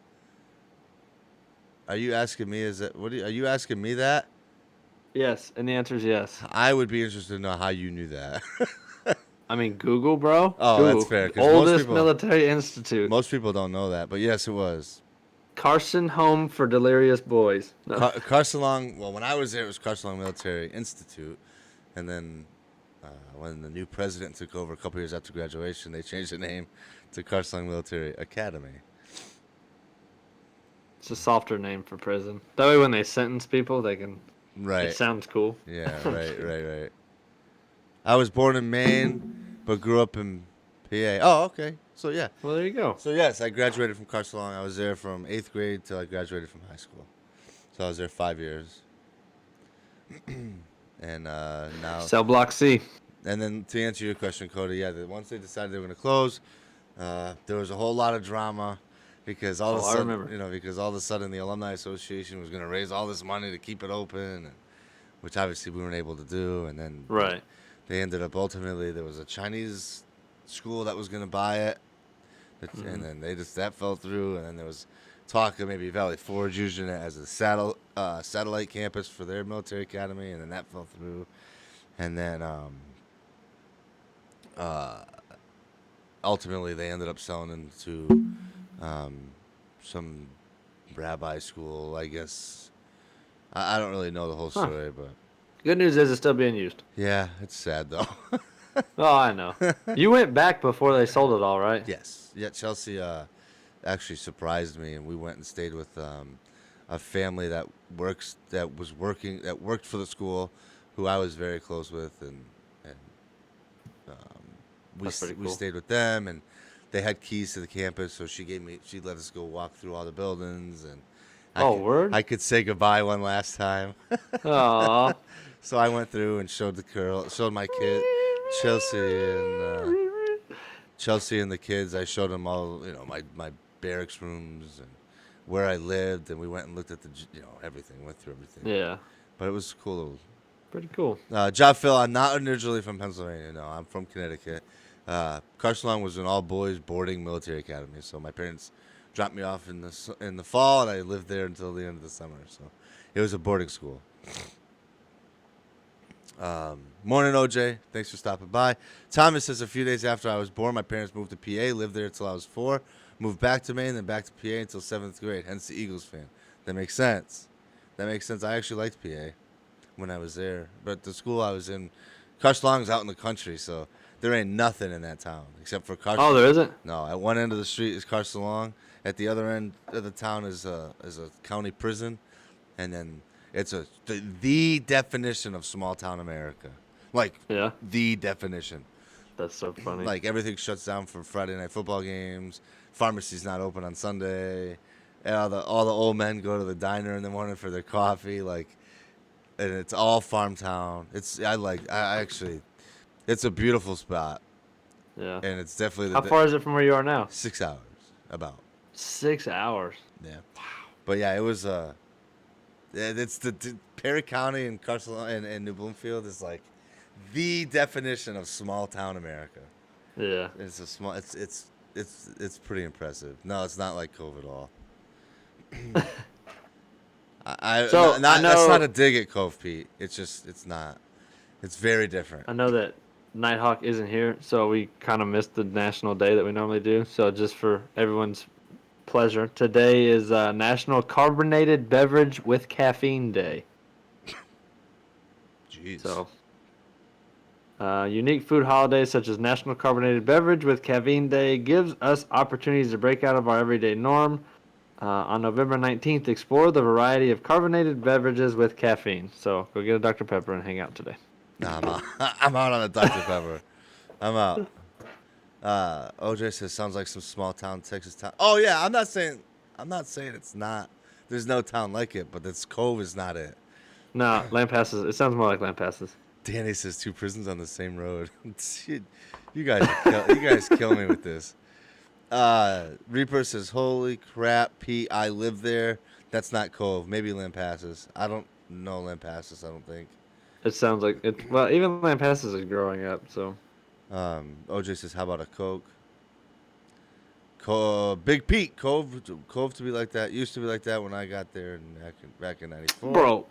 Are you asking me? Are you asking me that? Yes, and the answer is yes. I would be interested to know how you knew that. I mean, Google, bro. Oh, that's Google. fair. Because Oldest military institute. most people don't know that. But yes, it was. Carson Home for Delirious Boys. No. Carson Long. Well, when I was there, it was Carson Long Military Institute, and then when the new president took over a couple years after graduation, they changed the name to Carson Long Military Academy. It's a softer name for prison. That way, when they sentence people, they can. Right. It sounds cool. Yeah. Right. I was born in Maine, but grew up in PA. Oh, okay. So yeah. Well, there you go. So yes, I graduated from Carson Long. I was there from 8th grade till I graduated from high school. So I was there 5 years. And now. Cell Block C. And then to answer your question, Kody, yeah, once they decided they were going to close, there was a whole lot of drama because all of a I sudden, remember. because all of a sudden the Alumni Association was going to raise all this money to keep it open, which obviously we weren't able to do. And then Right. they ended up ultimately there was a Chinese school that was going to buy it, and then that fell through. And then there was talk of maybe Valley Forge using it as a satellite campus for their military academy, and then that fell through. And then ultimately they ended up selling them to some rabbi school, I guess. I don't really know the whole story, but Good news is it's still being used. yeah, it's sad though. Oh, I know. You went back before they sold it all, right? Yes. Yeah, Chelsea actually surprised me, and we went and stayed with a family that worked for the school, who I was very close with, and That's pretty we cool. stayed with them, and they had keys to the campus, so she let us go walk through all the buildings, and Word? I could say goodbye one last time. Aw. So I went through and showed my kid, Chelsea and the kids. I showed them all, my barracks rooms and where I lived, and we went and looked at everything, went through everything. Yeah. But it was cool. Pretty cool. Job Phil, I'm not originally from Pennsylvania. No, I'm from Connecticut. Carson Long was an all-boys boarding military academy, so my parents dropped me off in the fall, and I lived there until the end of the summer. So it was a boarding school. Morning, OJ. Thanks for stopping by. Thomas says a few days after I was born, my parents moved to PA, lived there until I was 4, moved back to Maine, then back to PA until 7th grade, hence the Eagles fan. That makes sense. I actually liked PA when I was there. But the school I was in, Carson Long's out in the country, so there ain't nothing in that town except for Carson. Oh, there isn't? No, at one end of the street is Carson Long. At the other end of the town is a county prison, and then it's the definition of small town America. Like, Yeah. the definition. That's so funny. Like, everything shuts down for Friday night football games. Pharmacy's not open on Sunday. And all the old men go to the diner in the morning for their coffee. Like, and it's all farm town. It's a beautiful spot. Yeah. And it's definitely How far is it from where you are now? 6 hours, about. 6 hours. Yeah. But yeah, it was it's the Perry County and Carson and New Bloomfield is like the definition of small town America. Yeah. It's pretty impressive. No, it's not like COVID at all. So I That's not know a dig at Cove Pete. It's not. It's very different. that Nighthawk isn't here, so we kind of missed the national day that we normally do. So just for everyone's pleasure, today is National Carbonated Beverage with Caffeine Day. Jeez. So unique food holidays such as National Carbonated Beverage with Caffeine Day gives us opportunities to break out of our everyday norm. On November 19th, explore the variety of carbonated beverages with caffeine. So go get a Dr. Pepper and hang out today. Nah, I'm out. I'm out on a Dr Pepper. I'm out. OJ says sounds like some small town Texas town. Oh yeah, I'm not saying it's not. There's no town like it, but this Cove is not it. No, Lampasas. It sounds more like Lampasas. Danny says 2 prisons on the same road. You guys kill me with this. Reaper says, "Holy crap, Pete! I live there." That's not Cove. Maybe Lampasas. I don't know Lampasas. I don't think. It sounds like it. Well, even Lampasas is growing up. So OJ says, "How about a Coke?" Big Pete, Cove to be like that. Used to be like that when I got there back in '94. bro,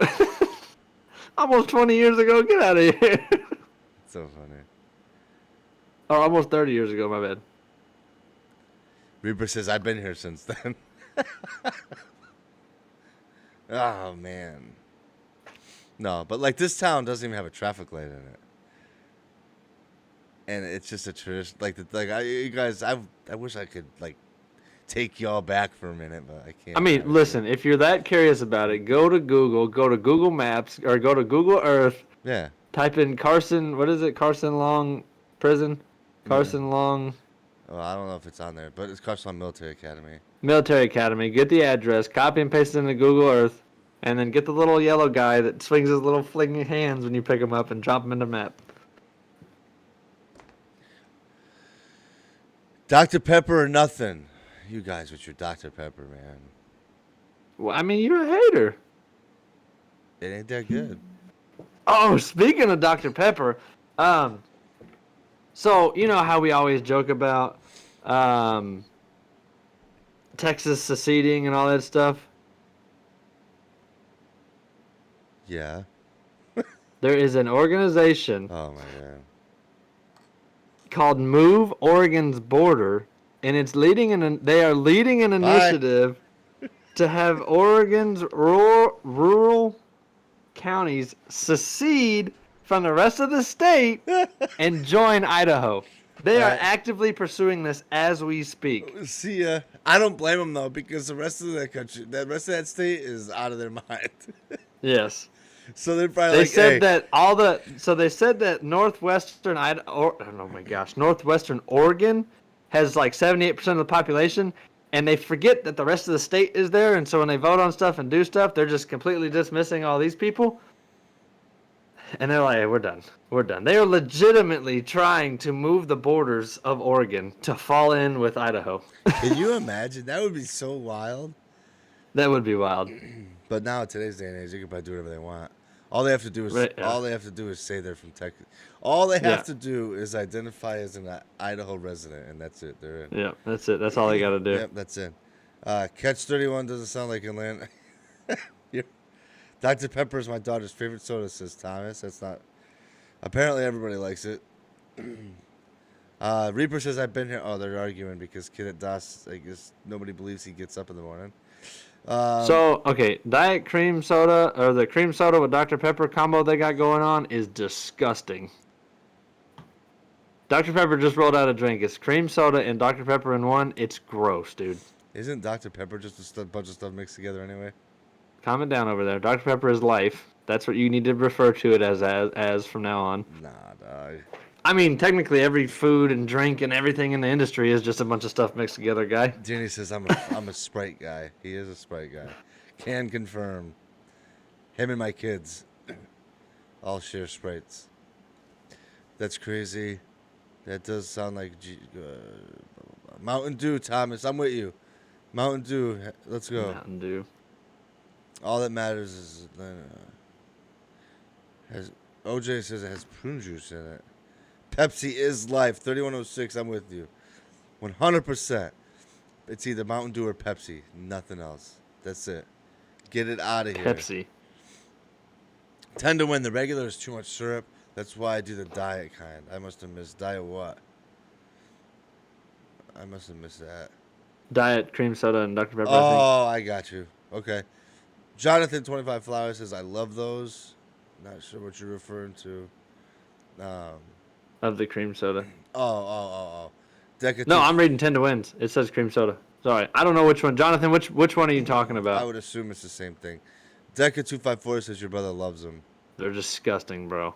almost 20 years ago. Get out of here. So funny. Oh, almost 30 years ago. My bad. Reaper says, "I've been here since then." Oh man. No, but like this town doesn't even have a traffic light in it, and it's just a tradition. You guys, I wish I could like take y'all back for a minute, but I can't. I mean, listen. If you're that curious about it, go to Google Maps, or go to Google Earth. Yeah. Type in Carson. What is it? Carson Long Prison. Carson Long. Well, I don't know if it's on there, but it's Carson Military Academy. Military Academy. Get the address, copy and paste it into Google Earth, and then get the little yellow guy that swings his little flinging hands when you pick him up and drop him into map. Dr. Pepper or nothing. You guys with your Dr. Pepper, man. Well, I mean, you're a hater. It ain't that good. Oh, speaking of Dr. Pepper, so you know how we always joke about Texas seceding and all that stuff? Yeah. There is an organization Oh my god. called Move Oregon's Border, and they are leading an initiative to have Oregon's rural counties secede from the rest of the state and join Idaho. They are actively pursuing this as we speak. See ya. I don't blame them though, because the rest of that country, the rest of that state is out of their mind. Yes. So they're probably They like, said hey. they said that northwestern Oregon has like 78% of the population, and they forget that the rest of the state is there, and so when they vote on stuff and do stuff, they're just completely dismissing all these people. And they're like, hey, we're done. We're done. They are legitimately trying to move the borders of Oregon to fall in with Idaho. Can you imagine? That would be so wild. That would be wild. But now, in today's day and age, they can probably do whatever they want. All they have to do is say they're from Texas. All they have to do is identify as an Idaho resident, and that's it. They're in. Yeah, that's it. That's all they got to do. Yep, that's it. Catch 31 doesn't sound like Atlanta. Dr. Pepper is my daughter's favorite soda, says Thomas. That's not. Apparently, everybody likes it. Reaper says, I've been here. Oh, they're arguing because Kid at DOS, I guess nobody believes he gets up in the morning. Okay, Diet Cream Soda, or the cream soda with Dr. Pepper combo they got going on is disgusting. Dr. Pepper just rolled out a drink. It's cream soda and Dr. Pepper in one. It's gross, dude. Isn't Dr. Pepper just a bunch of stuff mixed together anyway? Calm it down over there. Dr. Pepper is life. That's what you need to refer to it as from now on. Nah, dog. I mean, technically, every food and drink and everything in the industry is just a bunch of stuff mixed together, guy. Jenny says, I'm a Sprite guy. He is a Sprite guy. Can confirm. Him and my kids all share Sprites. That's crazy. That does sound like Mountain Dew, Thomas. I'm with you. Mountain Dew. Let's go. Mountain Dew. All that matters is OJ says it has prune juice in it. Pepsi is life. 3106. I'm with you. 100%. It's either Mountain Dew or Pepsi. Nothing else. That's it. Get it out of here. Pepsi. 10 to win. The regular is too much syrup. That's why I do the diet kind. I must have missed diet what? I must have missed that. Diet cream soda and Dr. Pepper, I think. Oh, I got you. Okay. Jonathan 25 Flowers says, I love those. Not sure what you're referring to. Of the cream soda. Oh. Deca No, two- I'm reading 10 to wins. It says cream soda. Sorry. I don't know which one. Jonathan, which one are you talking about? I would assume it's the same thing. Deca 254 says your brother loves them. They're disgusting, bro.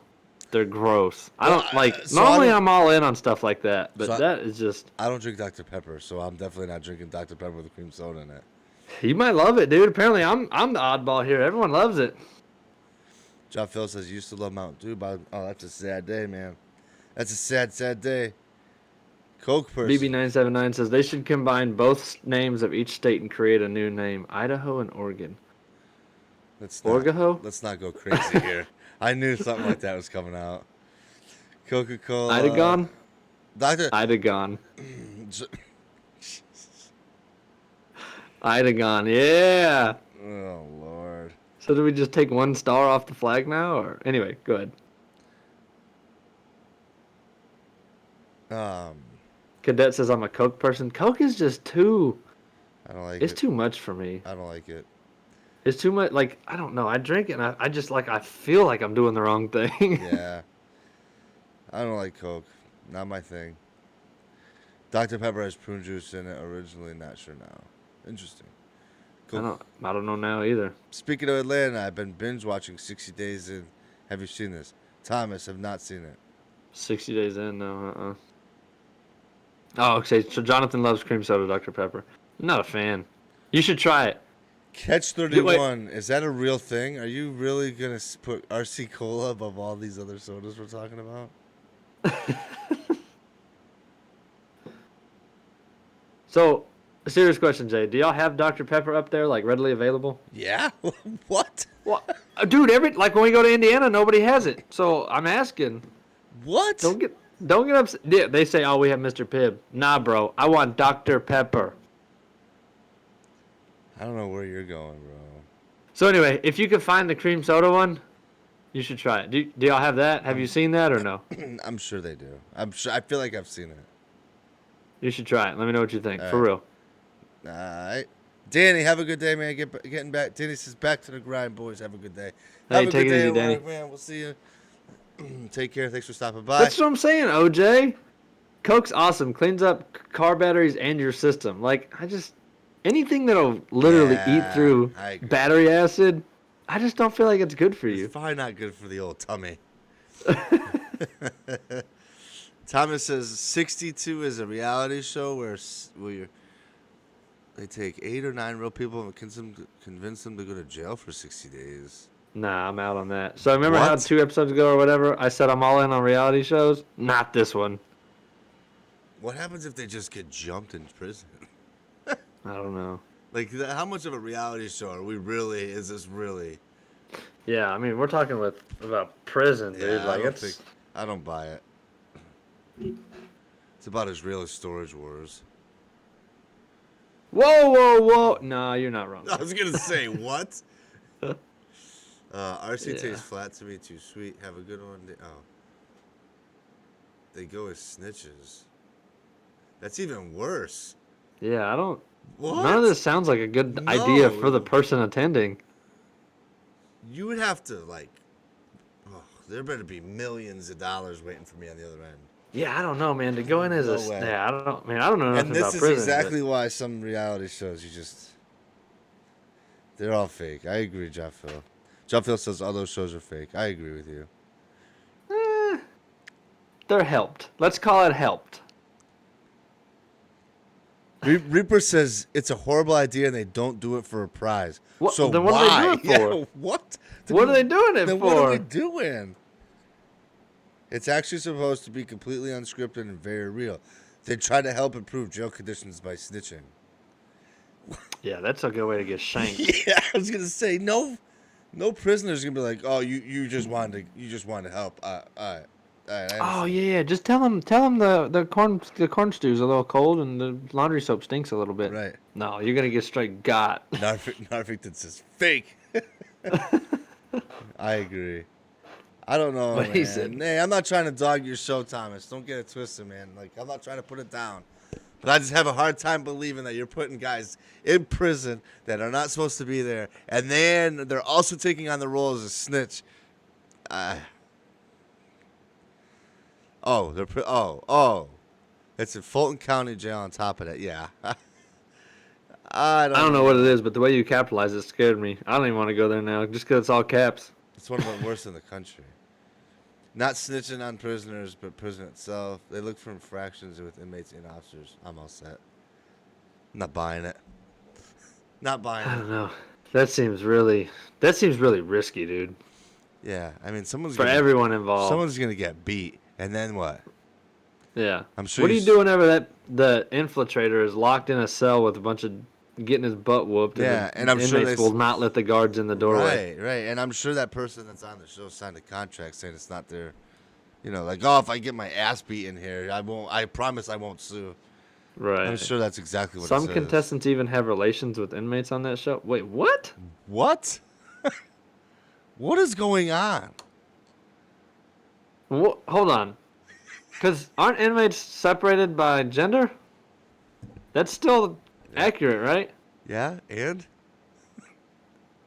They're gross. Well, Normally I'm all in on stuff like that, but So I- that is just... I don't drink Dr. Pepper, so I'm definitely not drinking Dr. Pepper with cream soda in it. You might love it, dude. Apparently I'm the oddball here. Everyone loves it. John Phil says, used to love Mountain Dew, but that's a sad day, man. That's a sad, sad day. Coke person. BB979 says they should combine both names of each state and create a new name. Idaho and Oregon. Orgaho? Let's not go crazy here. I knew something like that was coming out. Coca-Cola. Idagon? Dr. Idagon. Idagon, yeah. Oh, Lord. So do we just take one star off the flag now? Or anyway, go ahead. Cadet says I'm a Coke person. Coke is just too... I don't like it. It's too much for me. I don't like it. It's too much. Like, I don't know. I drink it and I just like, I feel like I'm doing the wrong thing. Yeah. I don't like Coke. Not my thing. Dr. Pepper has prune juice in it originally. Not sure now. Interesting. Cool. I don't know now either. Speaking of Atlanta, I've been binge watching 60 Days In. Have you seen this? Thomas, have not seen it. 60 days in, no, Oh, okay. So Jonathan loves cream soda, Dr. Pepper. I'm not a fan. You should try it. Catch 31. Is that a real thing? Are you really going to put RC Cola above all these other sodas we're talking about? So, a serious question, Jay. Do y'all have Dr. Pepper up there, like, readily available? Yeah? What? What? Dude, like, when we go to Indiana, nobody has it. So, I'm asking. What? Don't get upset. Yeah, they say, oh, we have Mr. Pibb. Nah, bro. I want Dr. Pepper. I don't know where you're going, bro. So, anyway, if you could find the cream soda one, you should try it. Do y'all have that? Have you seen that or no? I'm sure they do. I'm sure. I feel like I've seen it. You should try it. Let me know what you think. All For right. real. All right. Danny, have a good day, man. Getting back. Danny says, back to the grind, boys. Have a good day. Hey, Have a take good it day easy, at Danny. work, man. We'll see you. Take care. Thanks for stopping by. That's what I'm saying, OJ. Coke's awesome. Cleans up car batteries and your system. Like, anything that'll literally eat through I agree. battery acid, I just don't feel like it's good for you. It's probably not good for the old tummy. Thomas says 62 is a reality show where they take 8 or 9 real people and convince them to go to jail for 60 days. Nah, I'm out on that. So remember how What? 2 episodes ago or whatever, I said I'm all in on reality shows? Not this one. What happens if they just get jumped in prison? I don't know. Like, how much of a reality show are we really? Is this really? Yeah, I mean, we're talking about prison, dude. Yeah, Like, I don't buy it. It's about as real as Storage Wars. Whoa. No, you're not wrong. I was gonna say what? RC Yeah. tastes flat to me, too sweet. Have a good one. They go as snitches. That's even worse. Yeah, I don't... What? None of this sounds like a good idea for the person attending. You would have to there better be millions of dollars waiting for me on the other end. Yeah, I don't know, man. To go in as No way. yeah, I don't know nothing And this about is prison. exactly why some reality shows they're all fake. I agree, John Phil. John Phil says all those shows are fake. I agree with you. They're helped. Let's call it helped. Reaper says it's a horrible idea and they don't do it for a prize. What- So then what why? are they doing it for? Yeah, what? What are they doing it Then for? what are we doing? It's actually supposed to be completely unscripted and very real. They try to help improve jail conditions by snitching. Yeah, that's a good way to get shanked. Yeah, I was gonna say no prisoner's gonna be like, oh, you just wanted to help. All right. All right, I Oh understand. yeah, just tell him the corn stew's a little cold and the laundry soap stinks a little bit. Right. No, you're gonna get straight got. Narvington says fake. I agree. I don't know, But he said, man. Hey, I'm not trying to dog your show, Thomas. Don't get it twisted, man. Like, I'm not trying to put it down. But I just have a hard time believing that you're putting guys in prison that are not supposed to be there. And then they're also taking on the role as a snitch. Uh, oh. It's in Fulton County Jail on top of that. Yeah. I I don't don't know what it know. is, but the way you capitalize it scared me. I don't even want to go there now, just 'cause it's all caps. It's one of the worst in the country. Not snitching on prisoners, but prison itself. They look for infractions with inmates and officers. I'm all set. Not buying it. Not buying I it. don't know. That seems really risky, dude. Yeah, I mean, For everyone involved. someone's gonna get beat, and then what? Yeah. I'm sure What are you. you doing whenever the infiltrator is locked in a cell with a bunch of getting his butt whooped, Yeah, and and I'm the sure inmates will not let the guards in the doorway? Right, and I'm sure that person that's on the show signed a contract saying it's not their, like, oh, if I get my ass beat in here, I won't. I promise I won't sue. Right. I'm sure that's exactly what it Some says. contestants even have relations with inmates on that show. Wait, what? What? What is going on? Hold on. Because aren't inmates separated by gender? That's still accurate, right? Yeah, and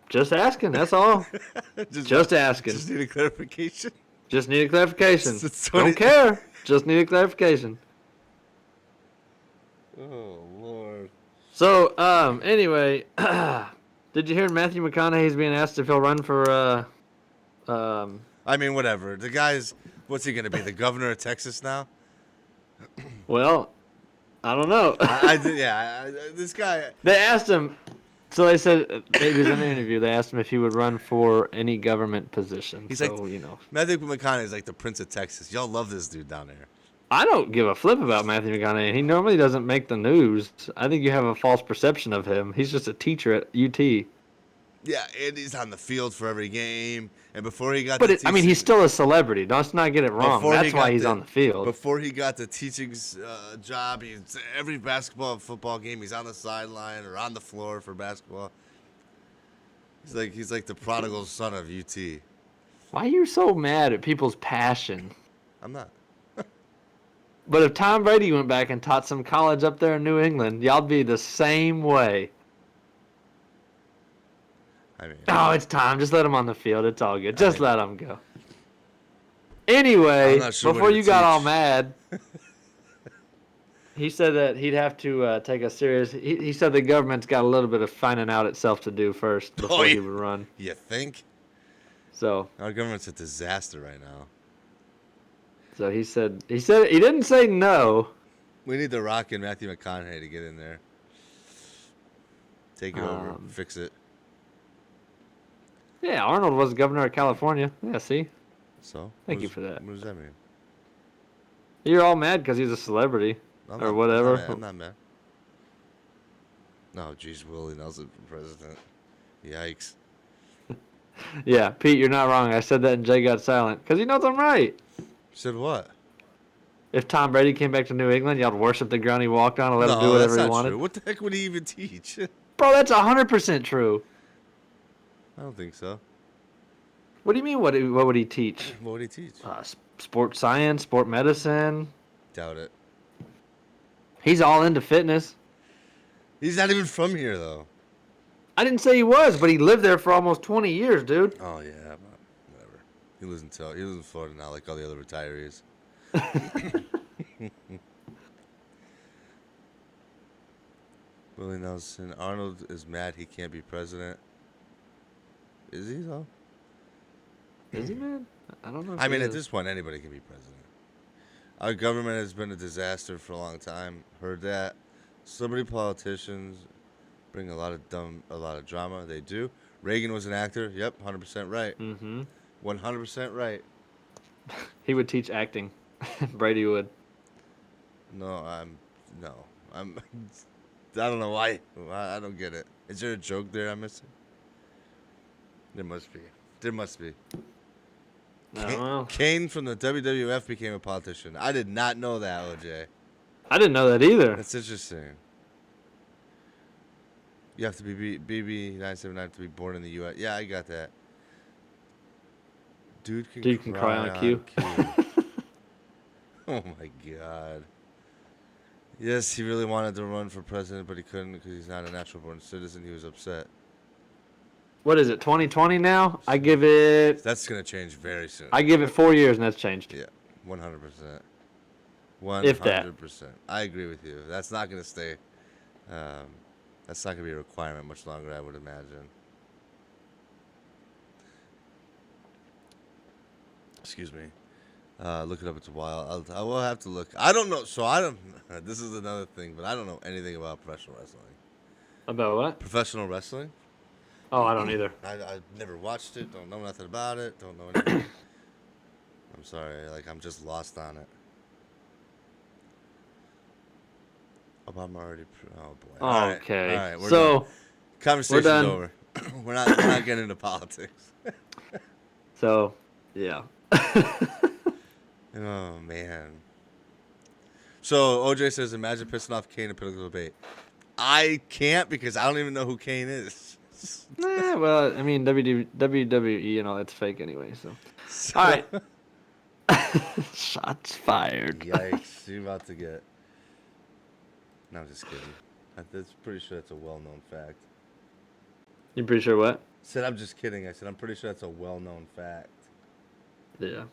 Just asking, that's all. Just asking. Just need a clarification. Just need a clarification. It's 20 Don't care. Just need a clarification. Oh Lord. So, anyway, did you hear Matthew McConaughey's being asked if he'll run for, I mean, whatever. The guy's. What's he gonna be? The governor of Texas now? well, I don't know. This guy. They asked him, so they said, it was in an interview, they asked him if he would run for any government position. He's so, like, you know. Matthew McConaughey's like the Prince of Texas. Y'all love this dude down there. I don't give a flip about Matthew McConaughey. He normally doesn't make the news. I think you have a false perception of him. He's just a teacher at UT. Yeah, and he's on the field for every game. And before he got But, he's still a celebrity. Let's not get it wrong. That's why he's on the field. Before he got the teaching job, every basketball and football game, he's on the sideline or on the floor for basketball. He's like the prodigal son of UT. Why are you so mad at people's passion? I'm not. But if Tom Brady went back and taught some college up there in New England, y'all'd be the same way. I mean, Oh, it's Tom. Just let him on the field. It's all good. Just let him go. Anyway, I'm not sure before what you to got all teach. mad, he said that he'd have to take a serious. He said the government's got a little bit of finding out itself to do first before he would run. You think? So Our government's a disaster right now. he said he didn't say no. We need The Rock and Matthew McConaughey to get in there. Take it over. Fix it. Yeah, Arnold was governor of California. Yeah, see? So? Thank you for that. What does that mean? You're all mad because he's a celebrity or whatever. I'm not mad. No, geez, Willie Nelson for president. Yikes. Yeah, Pete, you're not wrong. I said that and Jay got silent because he knows I'm right. Said what? If Tom Brady came back to New England, y'all worship the ground he walked on and let him do whatever he wanted. True. What the heck would he even teach? Bro, that's 100% true. I don't think so. What do you mean? What would he teach? What would he teach? Sport science, sport medicine. Doubt it. He's all into fitness. He's not even from here, though. I didn't say he was, but he lived there for almost 20 years, dude. Oh, yeah. Whatever. He lives in Florida now, like all the other retirees. Willie Nelson. Arnold is mad he can't be president. Is he, though? Is he, man? I don't know. I mean, at this point, anybody can be president. Our government has been a disaster for a long time. Heard that. Celebrity politicians bring a lot of drama. They do. Reagan was an actor. Yep, 100% right. Mm-hmm. 100% right. He would teach acting. Brady would. No. I don't know why. I don't get it. Is there a joke there I'm missing? There must be. know. Kane from the WWF became a politician. I did not know that, OJ. I didn't know that either. That's interesting. You have to be BB979 to be born in the U.S. Yeah, I got that. Dude can cry on cue. Oh my God. Yes, he really wanted to run for president, but he couldn't because he's not a natural-born citizen. He was upset. What is it, 2020 now? I give it... That's going to change very soon. I give it 4 years, and that's changed. Yeah, 100%. 100%. If that. I agree with you. That's not going to stay. That's not going to be a requirement much longer, I would imagine. Excuse me. Look it up. It's a while. I will have to look. I don't know. So I don't. This is another thing, but I don't know anything about professional wrestling. About what? Professional wrestling? Oh, I don't either. I've never watched it. Don't know nothing about it. Don't know anything. I'm sorry. Like, I'm just lost on it. Oh, I'm already. Oh boy. All right. Okay. All right. We're So done. Conversation's we're done. over. we're not getting into politics. So, yeah. Oh man. So OJ says, imagine pissing off Kane in political debate. I can't because I don't even know who Kane is. Nah, well, I mean, WWE and all that's fake anyway, so. All right. Shots fired. Yikes. You're about to get... No, I'm just kidding. I'm pretty sure that's a well-known fact. You pretty sure what? Said I'm just kidding. I said I'm pretty sure that's a well-known fact. Yeah.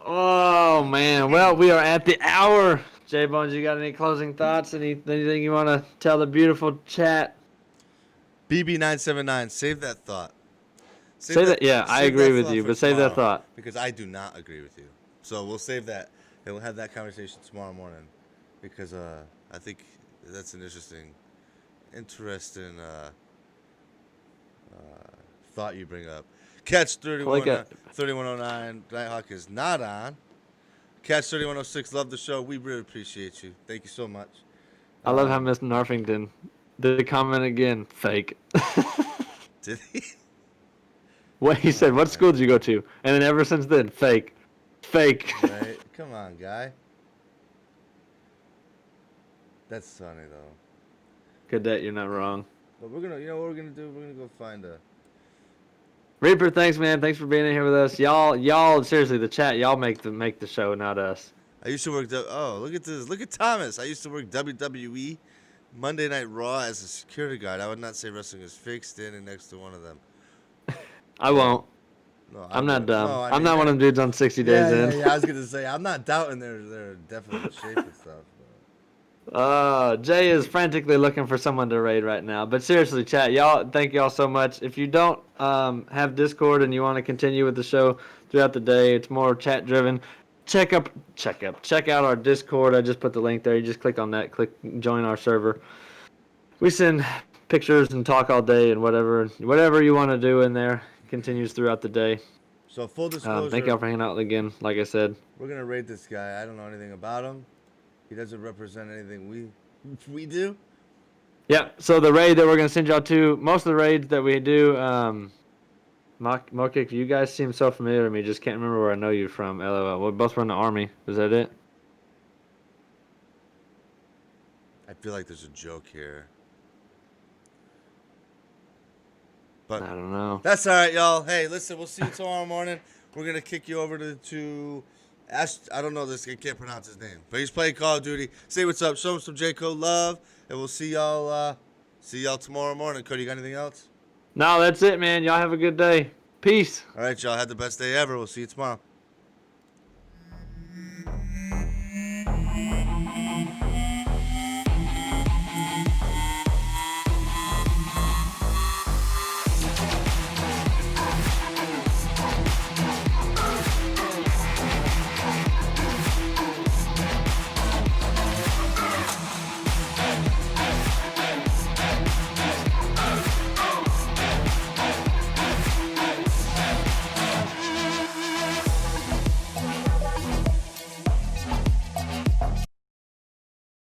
Oh, man. Well, we are at the hour. J-Bones, you got any closing thoughts? Anything you want to tell the beautiful chat? BB979, save that thought. Say that. Yeah, I agree with you, but save that thought. Because I do not agree with you. So we'll save that, and we'll have that conversation tomorrow morning. Because I think that's an interesting thought you bring up. Catch 3109. Nighthawk is not on. Catch 3106. Love the show. We really appreciate you. Thank you so much. I love how Mr. Narfington did the comment again. Fake. Did he? What he said? What school did you go to? And then ever since then, fake. Right? Come on, guy. That's funny though. Cadet, you're not wrong. But we're gonna, you know what we're gonna do? We're gonna go find a. Reaper, thanks, man. Thanks for being in here with us. Y'all, seriously, the chat, y'all make the show, not us. I used to work. Oh, look at this. Look at Thomas. I used to work WWE, Monday Night Raw as a security guard. I would not say wrestling is fake. Standing next to one of them. I won't. No, I'm not dumb. No, I'm not one of them dudes on 60 days in. Yeah, I was gonna say I'm not doubting they're definitely in shape and stuff. Jay is frantically looking for someone to raid right now. But seriously, chat, y'all, thank y'all so much. If you don't have Discord and you want to continue with the show throughout the day, it's more chat driven. Check out our Discord. I just put the link there. You just click on that, click join our server. We send pictures and talk all day and whatever you want to do in there continues throughout the day. So full disclosure. Thank y'all for hanging out again. Like I said, we're gonna raid this guy. I don't know anything about him. He doesn't represent anything we do. Yeah, so the raid that we're going to send y'all to, most of the raids that we do, Mokick, you guys seem so familiar to me, just can't remember where I know you from, LOL. We both were in the Army. Is that it? I feel like there's a joke here. But I don't know. That's all right, y'all. Hey, listen, we'll see you tomorrow morning. We're going to kick you over to Ash, I don't know this. I can't pronounce his name, but he's playing Call of Duty. Say what's up. Show him some Jayko love, and we'll see y'all. See y'all tomorrow morning. Kody, you got anything else? No, that's it, man. Y'all have a good day. Peace. All right, y'all. Have the best day ever. We'll see you tomorrow.